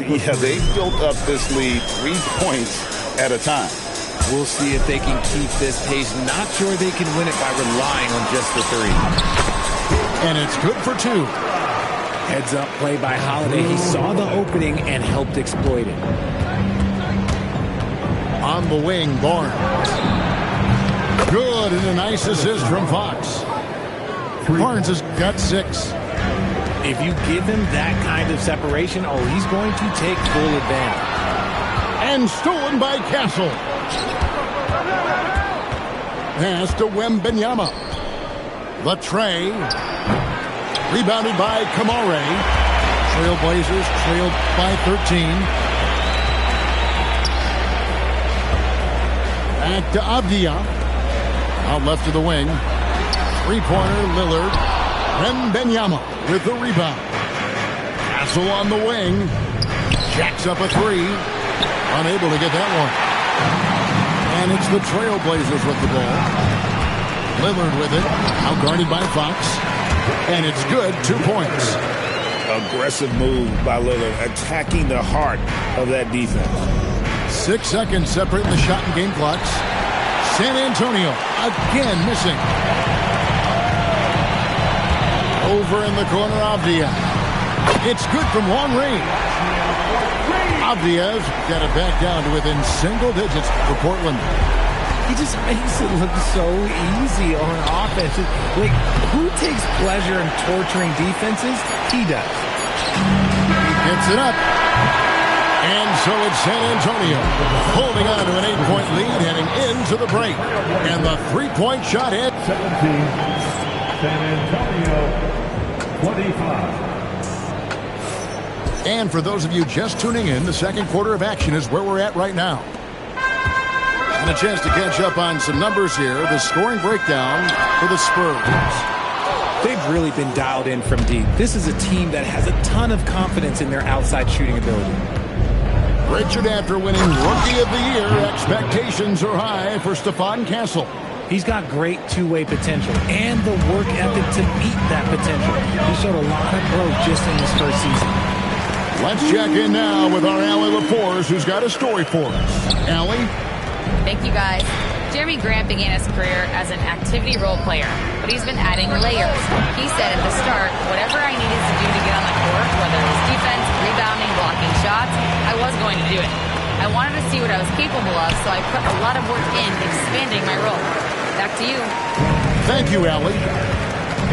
Yeah, they built up this lead 3 points at a time. We'll see if they can keep this pace. Not sure they can win it by relying on just the three. And it's good for two. Heads up play by Holiday. He saw the opening and helped exploit it. On the wing, Barnes. Good, and a nice assist from Fox. Barnes has got 6. If you give him that kind of separation, he's going to take full advantage. And stolen by Castle. Pass to Wembanyama. Latre. Rebounded by Kamare. Trailblazers trailed by 13. Back to Avdia. Out left to the wing. Three-pointer, Lillard. Wembanyama with the rebound. Castle on the wing. Jacks up a three. Unable to get that one. And it's the Trailblazers with the ball. Lillard with it. Out guarded by Fox. And it's good. 2 points. Aggressive move by Lillard. Attacking the heart of that defense. 6 seconds separating the shot and game clocks. San Antonio again missing. Over in the corner, Avdia. It's good from long range. Avdia's got it back down to within single digits for Portland. He just makes it look so easy on offense. Like, who takes pleasure in torturing defenses? He does. He gets it up. And so it's San Antonio holding on to an 8-point lead heading into the break. And the three-point shot hit. 17. San Antonio 25. And for those of you just tuning in, the second quarter of action is where we're at right now. And a chance to catch up on some numbers here. The scoring breakdown for the Spurs. They've really been dialed in from deep. This is a team that has a ton of confidence in their outside shooting ability. Richard, after winning Rookie of the Year, expectations are high for Stephon Castle. He's got great two-way potential and the work ethic to meet that potential. He showed a lot of growth just in his first season. Let's check in now with our Allie LaForce, who's got a story for us. Allie? Thank you, guys. Jeremy Grant began his career as an activity role player, but he's been adding layers. He said at the start, whatever I needed to do to get on the court, whether it was defense, rebounding, blocking shots, I was going to do it. I wanted to see what I was capable of, so I put a lot of work in expanding my role. Back to you. Thank you, Allie.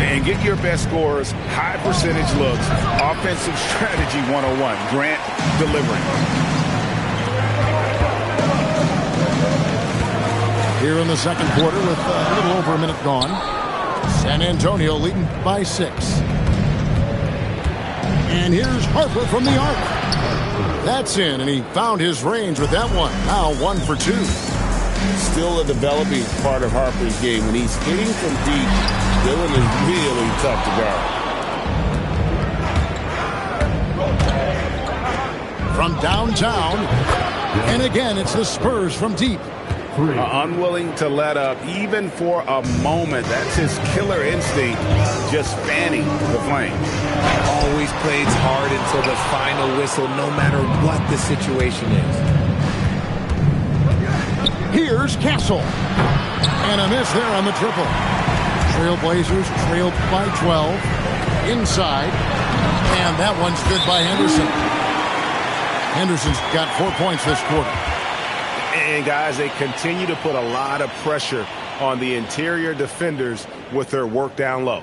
And get your best scores, high percentage looks, offensive strategy 101. Grant delivering. Here in the second quarter with a little over a minute gone. San Antonio leading by 6. And here's Harper from the arc. That's in, and he found his range with that one. Now 1 for 2. Still a developing part of Harper's game. When he's hitting from deep, Dillon is really tough to guard. From downtown, and again, it's the Spurs from deep. Unwilling to let up even for a moment. That's his killer instinct, just fanning the flame. Always plays hard until the final whistle, no matter what the situation is. Here's Castle. And a miss there on the triple. Trailblazers trailed by 12. Inside. And that one's good by Henderson. Henderson's got 4 points this quarter. And, guys, they continue to put a lot of pressure on the interior defenders with their work down low.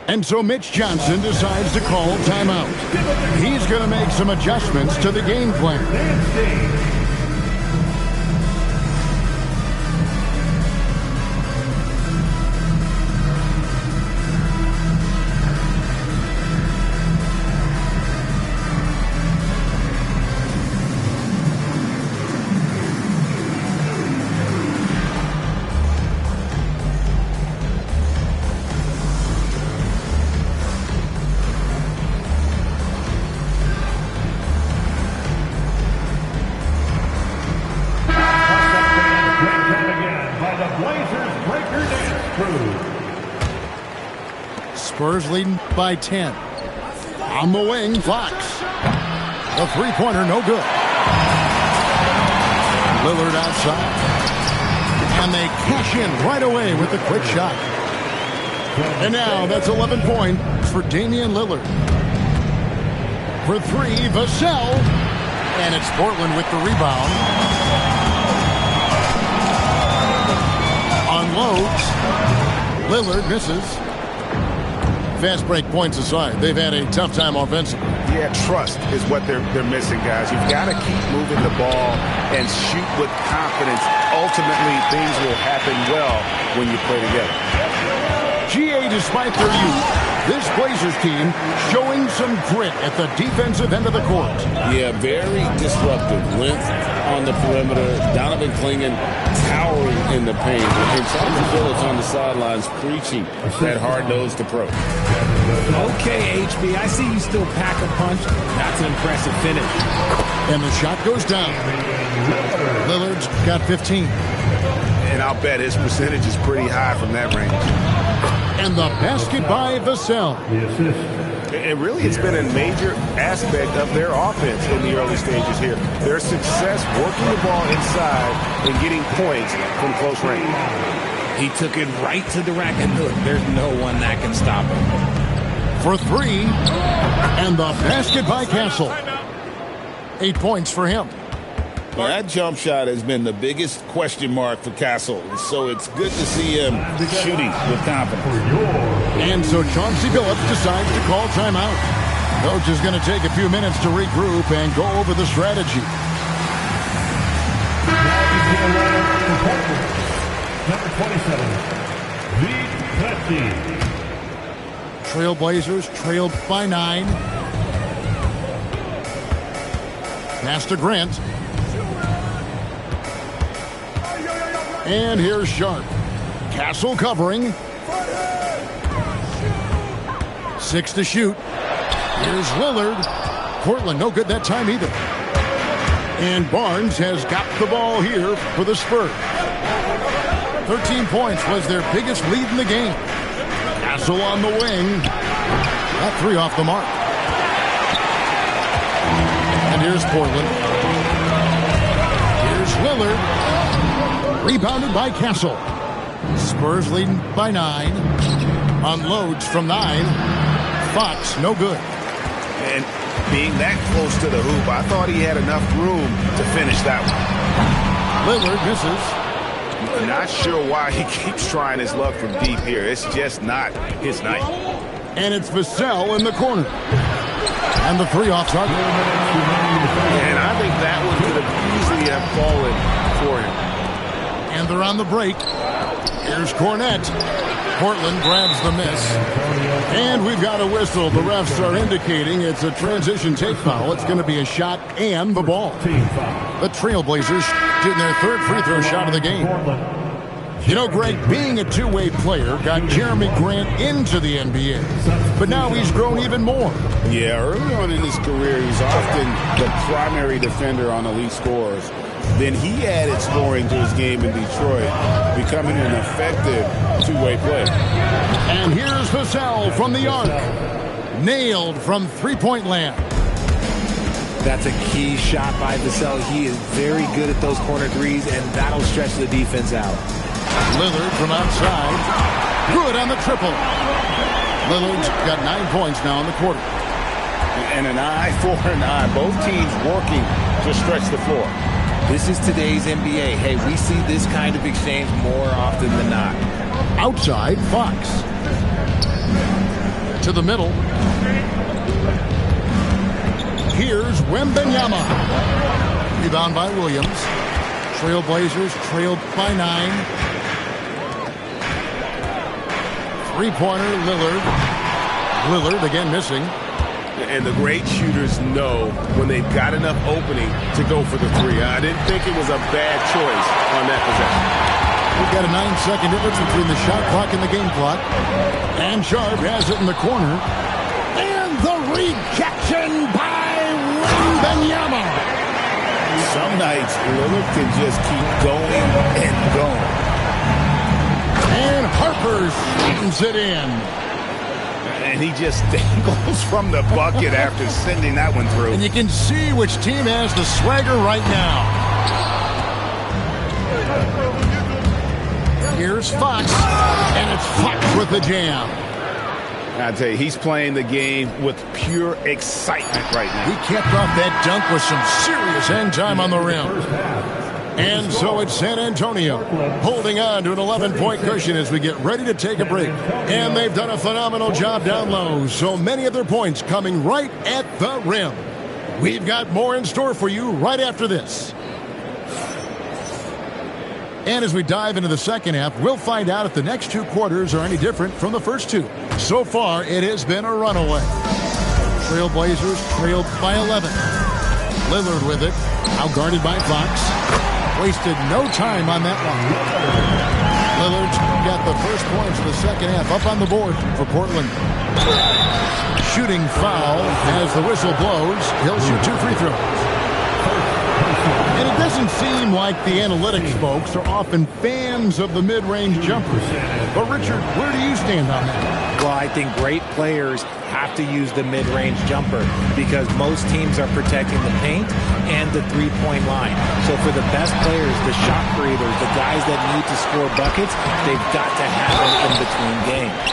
And so Mitch Johnson decides to call timeout. He's going to make some adjustments to the game plan. Spurs leading by 10. On the wing, Fox. The three-pointer, no good. Lillard outside. And they cash in right away with the quick shot. And now that's 11 points for Damian Lillard. For three, Vassell. And it's Portland with the rebound. Unloads. Lillard misses. Fast break points aside, they've had a tough time offensively. Yeah, trust is what they're missing, guys. You've got to keep moving the ball and shoot with confidence. Ultimately, things will happen well when you play together. GA, despite their youth, this Blazers team showing some grit at the defensive end of the court. Yeah, very disruptive. Length on the perimeter. Donovan Clingan towering in the paint. And Charles Phillips on the sidelines preaching that hard-nosed approach. Okay, HB, I see you still pack a punch. That's an impressive finish. And the shot goes down. Lillard's got 15. And I'll bet his percentage is pretty high from that range. And the basket by Vassell. And really, it's been a major aspect of their offense in the early stages here. Their success working the ball inside and getting points from close range. He took it right to the rack, and look, there's no one that can stop him. For three, and the basket by Castle. 8 points for him. Well, that jump shot has been the biggest question mark for Castle, so it's good to see him shooting with confidence. And so Chauncey Billups decides to call timeout. Coach is going to take a few minutes to regroup and go over the strategy. Number 27, V. Trailblazers trailed by 9. Pass to Grant. And here's Sharp. Castle covering. 6 to shoot. Here's Lillard. Portland no good that time either. And Barnes has got the ball here for the Spurs. 13 points was their biggest lead in the game. Castle on the wing. That three off the mark. And here's Portland. Here's Lillard. Rebounded by Castle. Spurs leading by 9. Unloads from 9. Fox, no good. And being that close to the hoop, I thought he had enough room to finish that one. Lillard misses. Not sure why he keeps trying his luck from deep here. It's just not his night. And it's Vassell in the corner. And the three off target. And I think that one could have easily have fallen for him. And they're on the break. Here's Cornette. Portland grabs the miss. And we've got a whistle. The refs are indicating it's a transition take foul. It's going to be a shot and the ball. The Trailblazers getting their third free throw shot of the game. You know, Greg, being a two-way player got Jeremy Grant into the NBA. But now he's grown even more. Yeah, early on in his career, he was often the primary defender on elite scorers. Then he added scoring to his game in Detroit, becoming an effective two-way player. And here's Vassell from the arc. Nailed from three-point land. That's a key shot by Vassell. He is very good at those corner threes, and that'll stretch the defense out. Lillard from outside. Good on the triple. Lillard's got 9 points now in the quarter. And an eye for an eye. Both teams working to stretch the floor. This is today's NBA. Hey, we see this kind of exchange more often than not. Outside, Fox. To the middle. Here's Wembanyama. Rebound by Williams. Trailblazers trailed by 9. Three-pointer, Lillard. Lillard again missing. And the great shooters know when they've got enough opening to go for the three. I didn't think it was a bad choice on that possession. We've got a 9-second difference between the shot clock and the game clock. And Sharp has it in the corner. And the rejection by Wembanyama. Some nights, Lillard can just keep going and going. And Harper sweetens it in. And he just dangles from the bucket after sending that one through. And you can see which team has the swagger right now. Here's Fox, and it's Fox with the jam. I tell you, he's playing the game with pure excitement right now. He kept off that dunk with some serious end time on the rim. And so it's San Antonio holding on to an 11-point cushion as we get ready to take a break. And they've done a phenomenal job down low. So many of their points coming right at the rim. We've got more in store for you right after this. And as we dive into the second half, we'll find out if the next 2 quarters are any different from the first 2. So far, it has been a runaway. Trailblazers trailed by 11. Lillard with it, now guarded by Fox. Wasted no time on that one. Lillard's got the first points of the second half up on the board for Portland. Shooting foul as the whistle blows. He'll shoot 2 free throws. And it doesn't seem like the analytics folks are often fans of the mid-range jumpers. But Richard, where do you stand on that? Well, I think great players have to use the mid-range jumper because most teams are protecting the paint and the three-point line. So for the best players, the shot creators, the guys that need to score buckets, they've got to have it in between games.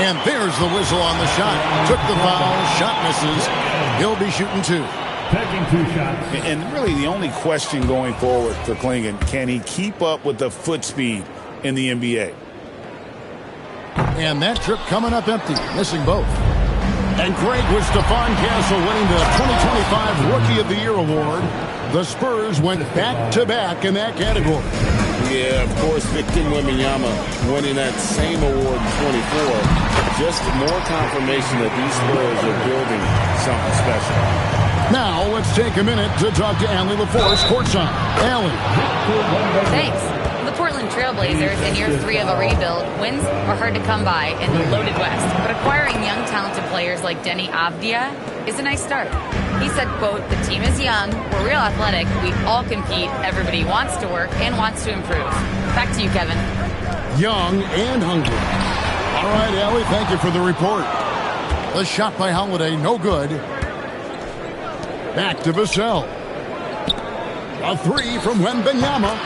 And there's the whistle on the shot. Took the foul, shot misses. He'll be shooting 2. Taking 2 shots. And really the only question going forward for Klingon, can he keep up with the foot speed in the NBA? And that trip coming up empty, missing both. And Greg with Stephon Castle winning the 2025 Rookie of the Year award. The Spurs went back-to-back in that category. Yeah, of course, Victor Wembanyama winning that same award in 24. Just more confirmation that these Spurs are building something special. Now, let's take a minute to talk to Allie LaForce, courtside. Allie. Thanks. The Portland Trailblazers, in year 3 of a rebuild, wins are hard to come by in the loaded West. But acquiring young, talented players like Denny Avdia is a nice start. He said, quote, "The team is young, we're real athletic, we all compete, everybody wants to work and wants to improve." Back to you, Kevin. Young and hungry. All right, Allie, thank you for the report. The shot by Holiday, no good. Back to Vassell. A 3 from Wembanyama.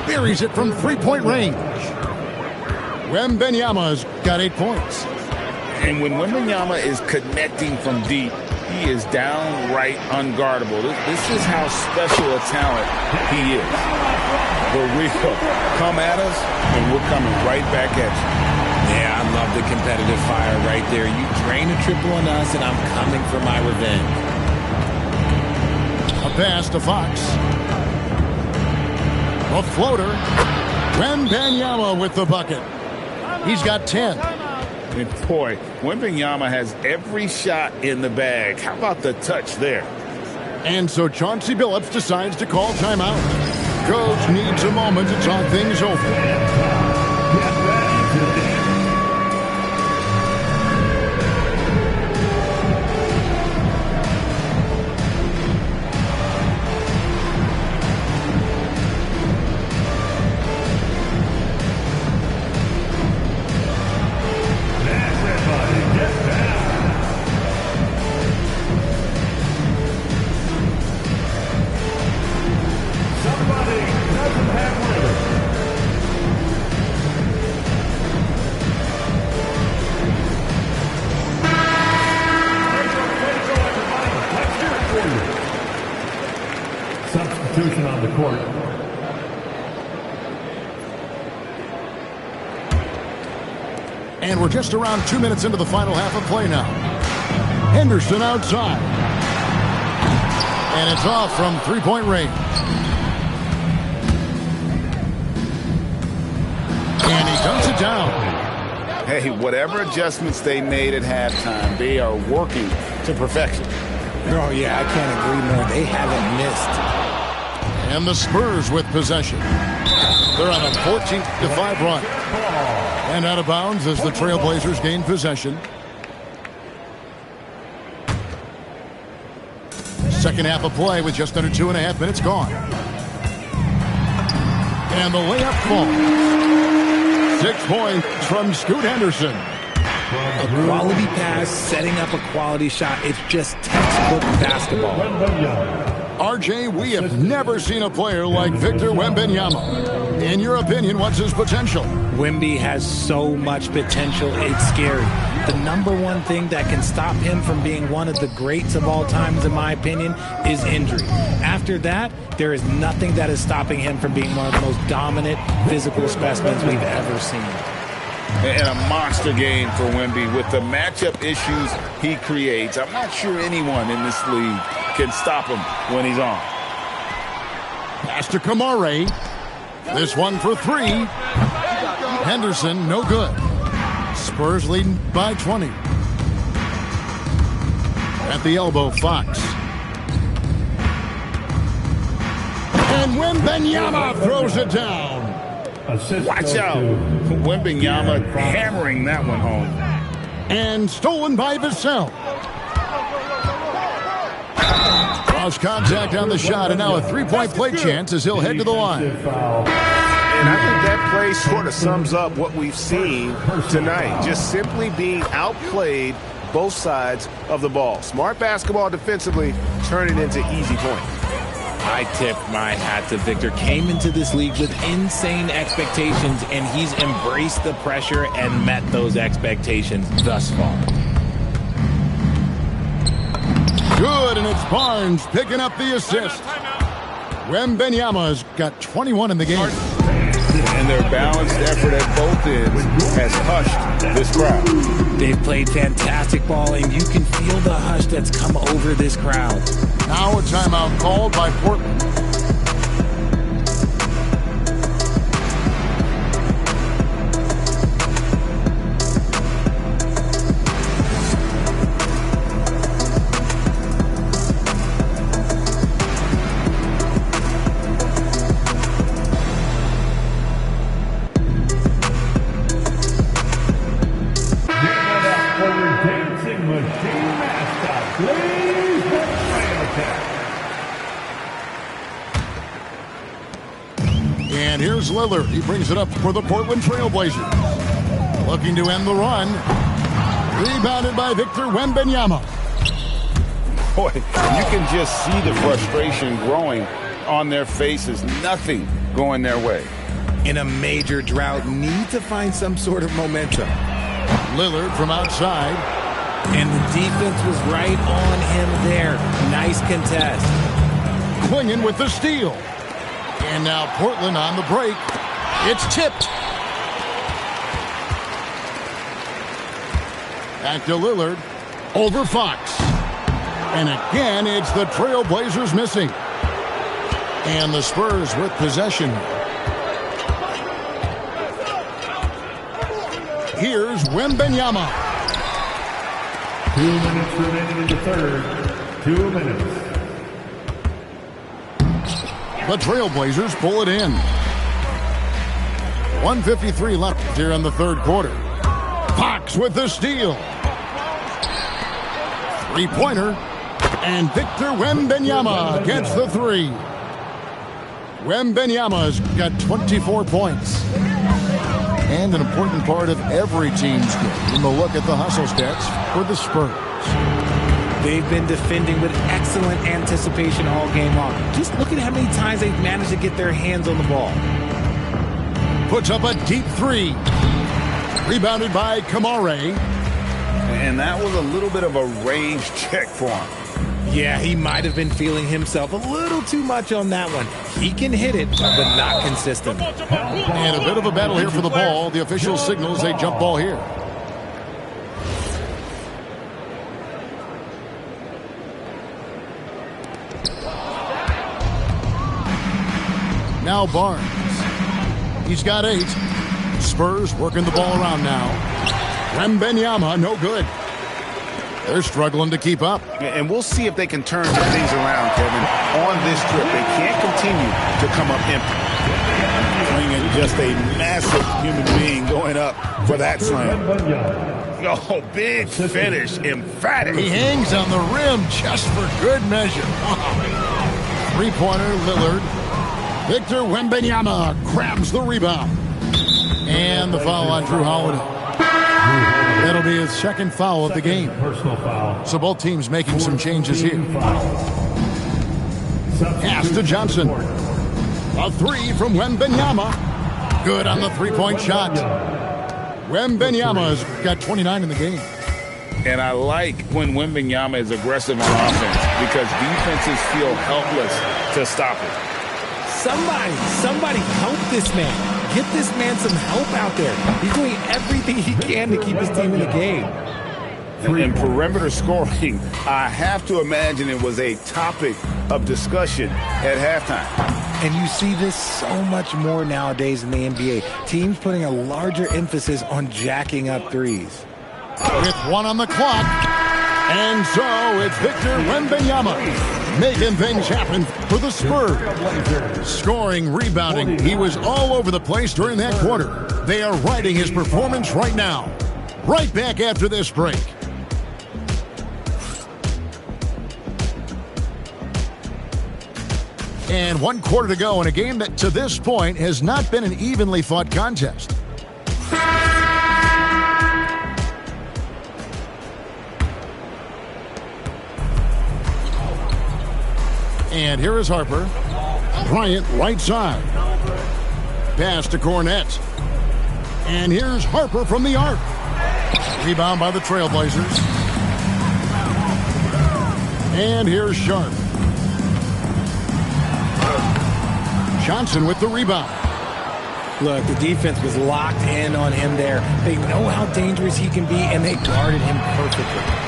Buries it from three-point range. Wembanyama's got 8 points. And when Wembanyama is connecting from deep, he is downright unguardable. This is how special a talent he is. For real. Come at us, and we're coming right back at you. Yeah, I love the competitive fire right there. You drain a triple on us, and I'm coming for my revenge. A pass to Fox. A floater. Wembanyama with the bucket. He's got 10. And boy, Wembanyama has every shot in the bag. How about the touch there? And so Chauncey Billups decides to call timeout. Coach needs a moment to talk things over. And we're just around 2 minutes into the final half of play now. Henderson outside. And it's off from three-point range. And he dunks it down. Hey, whatever adjustments they made at halftime, they are working to perfection. Oh, yeah, I can't agree more. They haven't missed. And the Spurs with possession. They're on a 14-5 run. And out of bounds as the Trailblazers gain possession. Second half of play with just under 2.5 minutes gone. And the layup falls. 6 points from Scoot Henderson. A quality pass, setting up a quality shot. It's just textbook basketball. RJ, we have never seen a player like Victor Wembanyama. In your opinion, what's his potential? Wemby has so much potential, it's scary. The number one thing that can stop him from being one of the greats of all times, in my opinion, is injury. After that, there is nothing that is stopping him from being one of the most dominant physical specimens we've ever seen. And a monster game for Wemby with the matchup issues he creates. I'm not sure anyone in this league can stop him when he's on. Pass to Kamare. This one for three. Henderson, no good. Spurs leading by 20. At the elbow, Fox. And Wembanyama throws it down. Watch out. Wembanyama hammering that one home. And stolen by Vassell. Cross contact on the shot, and now a three-point play chance as he'll head to the line. And I think that play sort of sums up what we've seen tonight. Just simply being outplayed both sides of the ball. Smart basketball defensively, turning into easy points. I tip my hat to Victor. Came into this league with insane expectations, and he's embraced the pressure and met those expectations thus far. Good, and it's Barnes picking up the assist. Wembanyama's got 21 in the game. And their balanced effort at both ends has hushed this crowd. They've played fantastic ball, and you can feel the hush that's come over this crowd. Now a timeout called by Portland. And here's Lillard. He brings it up for the Portland Trailblazers. Looking to end the run. Rebounded by Victor Wembanyama. Boy, you can just see the frustration growing on their faces. Nothing going their way. In a major drought, need to find some sort of momentum. Lillard from outside. And the defense was right on him there. Nice contest. Clinging with the steal. And now Portland on the break. It's tipped. Back to Lillard. Over Fox. And again, it's the Trailblazers missing. And the Spurs with possession. Here's Wembanyama. 2 minutes remaining in the third. 2 minutes. The Trailblazers pull it in. 1:53 left here in the third quarter. Fox with the steal. Three-pointer. And Victor Wembanyama gets the three. Wembanyama's got 24 points. And an important part of every team's game. And we'll look at the hustle stats for the Spurs. They've been defending with excellent anticipation all game long. Just look at how many times they've managed to get their hands on the ball. Puts up a deep three. Rebounded by Kamare. And that was a little bit of a range check for him. Yeah, he might have been feeling himself a little too much on that one. He can hit it, but not consistent. And a bit of a battle here for the ball. The official signals a jump ball here. Now Barnes. He's got 8. Spurs working the ball around now. Wembanyama, no good. They're struggling to keep up. And we'll see if they can turn some things around, Kevin, on this trip. They can't continue to come up empty. Bringing just a massive human being going up for that slam. Oh, big finish, emphatic. He hangs on the rim just for good measure. Three-pointer, Lillard. Victor Wembanyama grabs the rebound. And the foul on Drew Holiday. That'll be his second foul of the game. Personal foul. So both teams making some changes here. Pass to Johnson. A 3 from Wembanyama. Good on the three-point shot. Wembanyama's got 29 in the game. And I like when Wembanyama is aggressive on offense because defenses feel helpless to stop it. Somebody help this man. Get this man some help out there. He's doing everything he can to keep his team in the game. And perimeter scoring, I have to imagine it was a topic of discussion at halftime. And you see this so much more nowadays in the NBA. Teams putting a larger emphasis on jacking up threes. With 1 on the clock. And so it's Victor Wembanyama making things happen for the Spurs. Scoring, rebounding. He was all over the place during that quarter. They are riding his performance right now. Right back after this break. And 1 quarter to go in a game that to this point has not been an evenly fought contest. And here is Harper. Bryant right side. Pass to Cornette. And here's Harper from the arc. Rebound by the Trailblazers. And here's Sharp. Johnson with the rebound. Look, the defense was locked in on him there. They know how dangerous he can be, and they guarded him perfectly.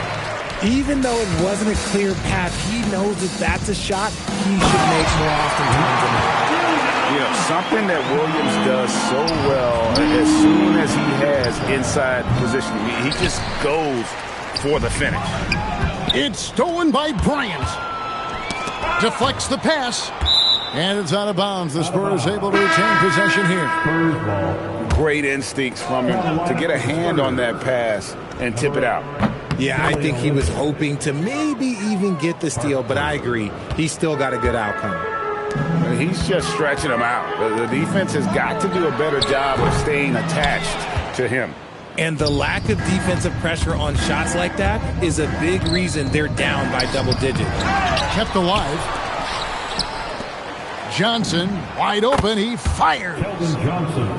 Even though it wasn't a clear path, he knows that that's a shot he should make more often than not. You know, something that Williams does so well as soon as he has inside position, he just goes for the finish. It's stolen by Bryant. Deflects the pass. And it's out of bounds. The Spurs able to retain possession here. Great instincts from him to get a hand on that pass and tip it out. Yeah, I think he was hoping to maybe even get the steal, but I agree. He's still got a good outcome. He's just stretching him out. The defense has got to do a better job of staying attached to him. And the lack of defensive pressure on shots like that is a big reason they're down by double digits. Kept alive. Johnson, wide open, he fires.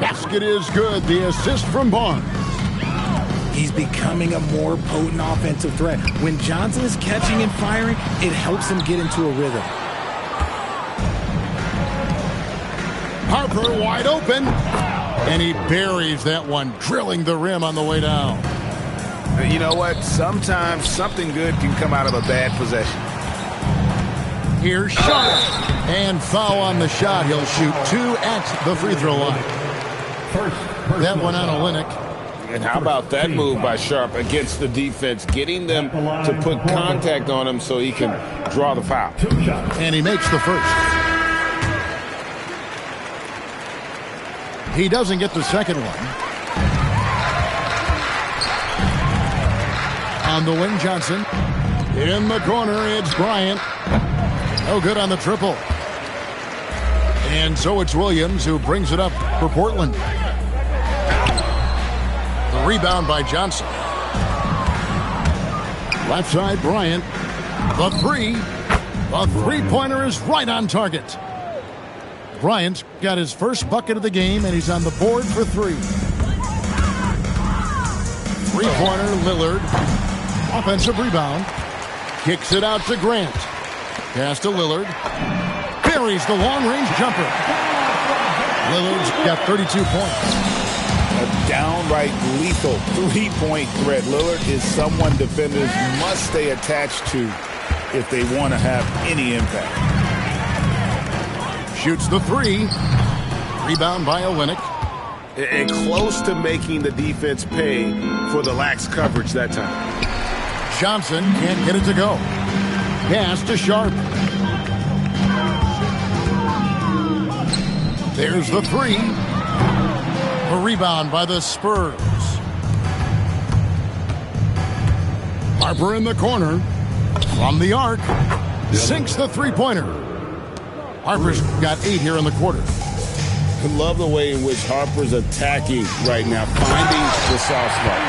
Basket is good, the assist from Barnes. He's becoming a more potent offensive threat. When Johnson is catching and firing, it helps him get into a rhythm. Harper wide open, and he buries that one, drilling the rim on the way down. You know what? Sometimes something good can come out of a bad possession. Here's Sharp, and foul on the shot. He'll shoot 2 at the free throw line. That one on Olynyk. And how about that move by Sharp against the defense, getting them to put contact on him so he can draw the foul. And he makes the first. He doesn't get the second one. On the wing, Johnson. In the corner, it's Bryant. No good on the triple. And so it's Williams who brings it up for Portland. The rebound by Johnson. Left side, Bryant. The three. The three-pointer is right on target. Bryant got his first bucket of the game, and he's on the board for 3. Three-pointer, Lillard. Offensive rebound. Kicks it out to Grant. Pass to Lillard. Buries the long-range jumper. Lillard's got 32 points. A downright lethal three-point threat. Lillard is someone defenders must stay attached to if they want to have any impact. Shoots the three. Rebound by Olynyk. And close to making the defense pay for the lax coverage that time. Johnson can't get it to go. Pass to Sharp. There's the three. A rebound by the Spurs. Harper in the corner. From the arc. Sinks the three-pointer. Harper's got 8 here in the quarter. I love the way in which Harper's attacking right now, finding the soft spot.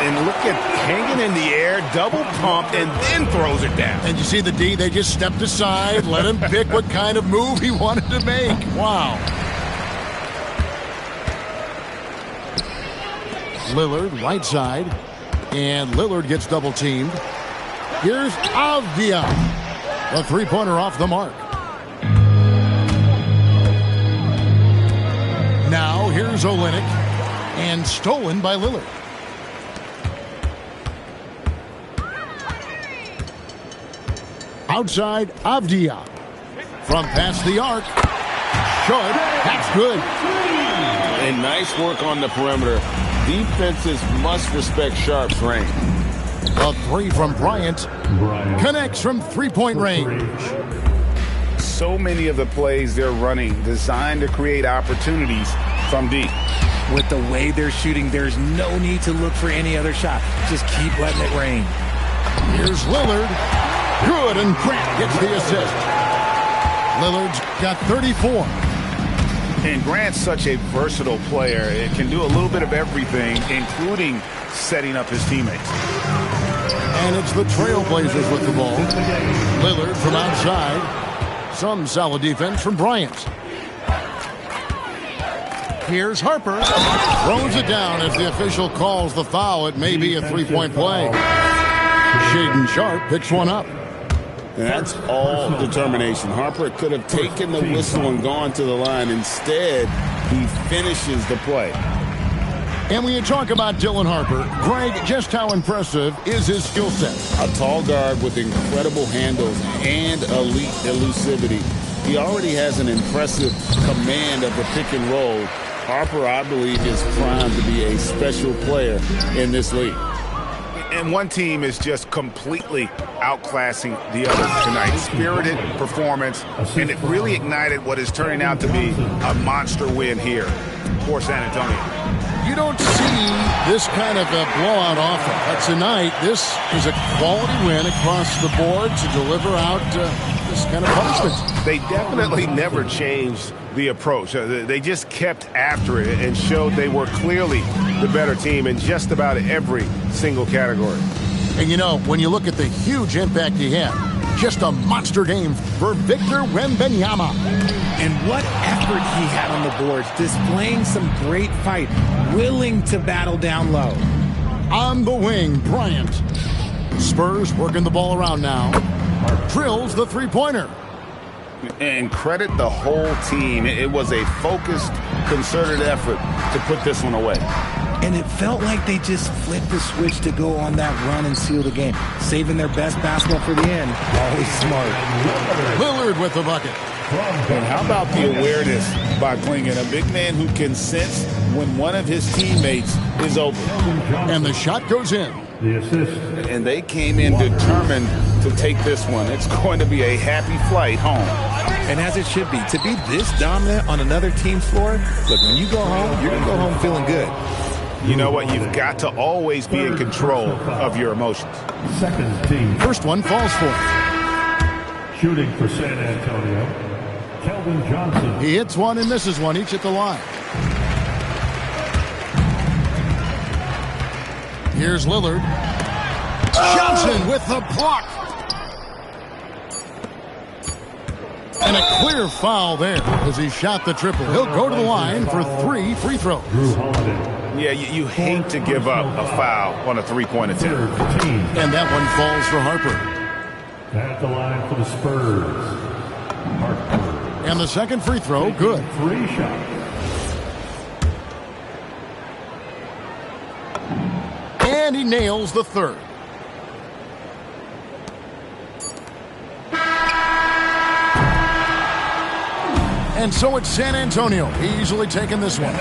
And look at hanging in the air, double pump, and then throws it down. And you see the D, they just stepped aside, let him pick what kind of move he wanted to make. Wow. Lillard, right side. And Lillard gets double teamed. Here's Avdia. The three-pointer off the mark. Now here's Olynyk. And stolen by Lillard. Outside, Avdia. From past the arc. Short. That's good. And nice work on the perimeter. Defenses must respect Sharp's range. A three from Bryant. Connects from three-point range. So many of the plays they're running designed to create opportunities from deep. With the way they're shooting, there's no need to look for any other shot. Just keep letting it rain. Here's Lillard. Good, and Grant gets the assist. Lillard's got 34. And Grant's such a versatile player. It can do a little bit of everything, including setting up his teammates. And it's the Trailblazers with the ball. Lillard from outside. Some solid defense from Bryant. Here's Harper. Throws it down. If the official calls the foul, it may be a three-point play. Shaedon Sharp picks one up. And that's all determination. Harper could have taken the whistle and gone to the line. Instead, he finishes the play. And when you talk about Dylan Harper, Greg, just how impressive is his skill set? A tall guard with incredible handles and elite elusivity. He already has an impressive command of the pick and roll. Harper, I believe, is primed to be a special player in this league. And one team is just completely outclassing the other tonight. Spirited performance, and it really ignited what is turning out to be a monster win here for San Antonio. You don't see this kind of a blowout often. But tonight, this is a quality win across the board to deliver out this kind of punishment. They definitely never changed the approach. They just kept after it and showed they were clearly the better team in just about every single category. And you know, when you look at the huge impact he had, just a monster game for Victor Wembanyama. And what effort he had on the boards, displaying some great fight, willing to battle down low. On the wing, Bryant. Spurs working the ball around now. Drills the three-pointer. And credit the whole team. It was a focused, concerted effort to put this one away. And it felt like they just flipped the switch to go on that run and seal the game. Saving their best basketball for the end. Always smart. Lillard with the bucket. And how about the awareness by Klingon? A big man who can sense when one of his teammates is open. And the shot goes in. The assist. And they came in determined to take this one. It's going to be a happy flight home. And as it should be, to be this dominant on another team's floor, look, when you go home, you're going to go home feeling good. You know what? You've got to always be in control of your emotions. Second team. First one falls for him. Shooting for San Antonio, Keldon Johnson. He hits one and misses one, each at the line. Here's Lillard. Johnson with the block. And a clear foul there as he shot the triple. He'll go to the line for 3 free throws. Yeah, you hate to give up a foul on a three-point attempt. And that one falls for Harper. At the line for the Spurs, Harper. And the second free throw, good. 3 shots. And he nails the third. And so it's San Antonio easily taking this one.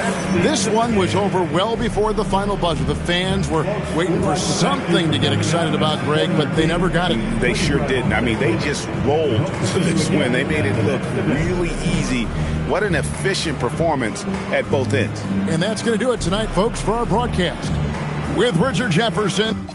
This one was over well before the final buzzer. The fans were waiting for something to get excited about, Greg, but they never got it. They sure didn't. I mean, they just rolled to this win. They made it look really easy. What an efficient performance at both ends. And that's going to do it tonight, folks, for our broadcast. With Richard Jefferson.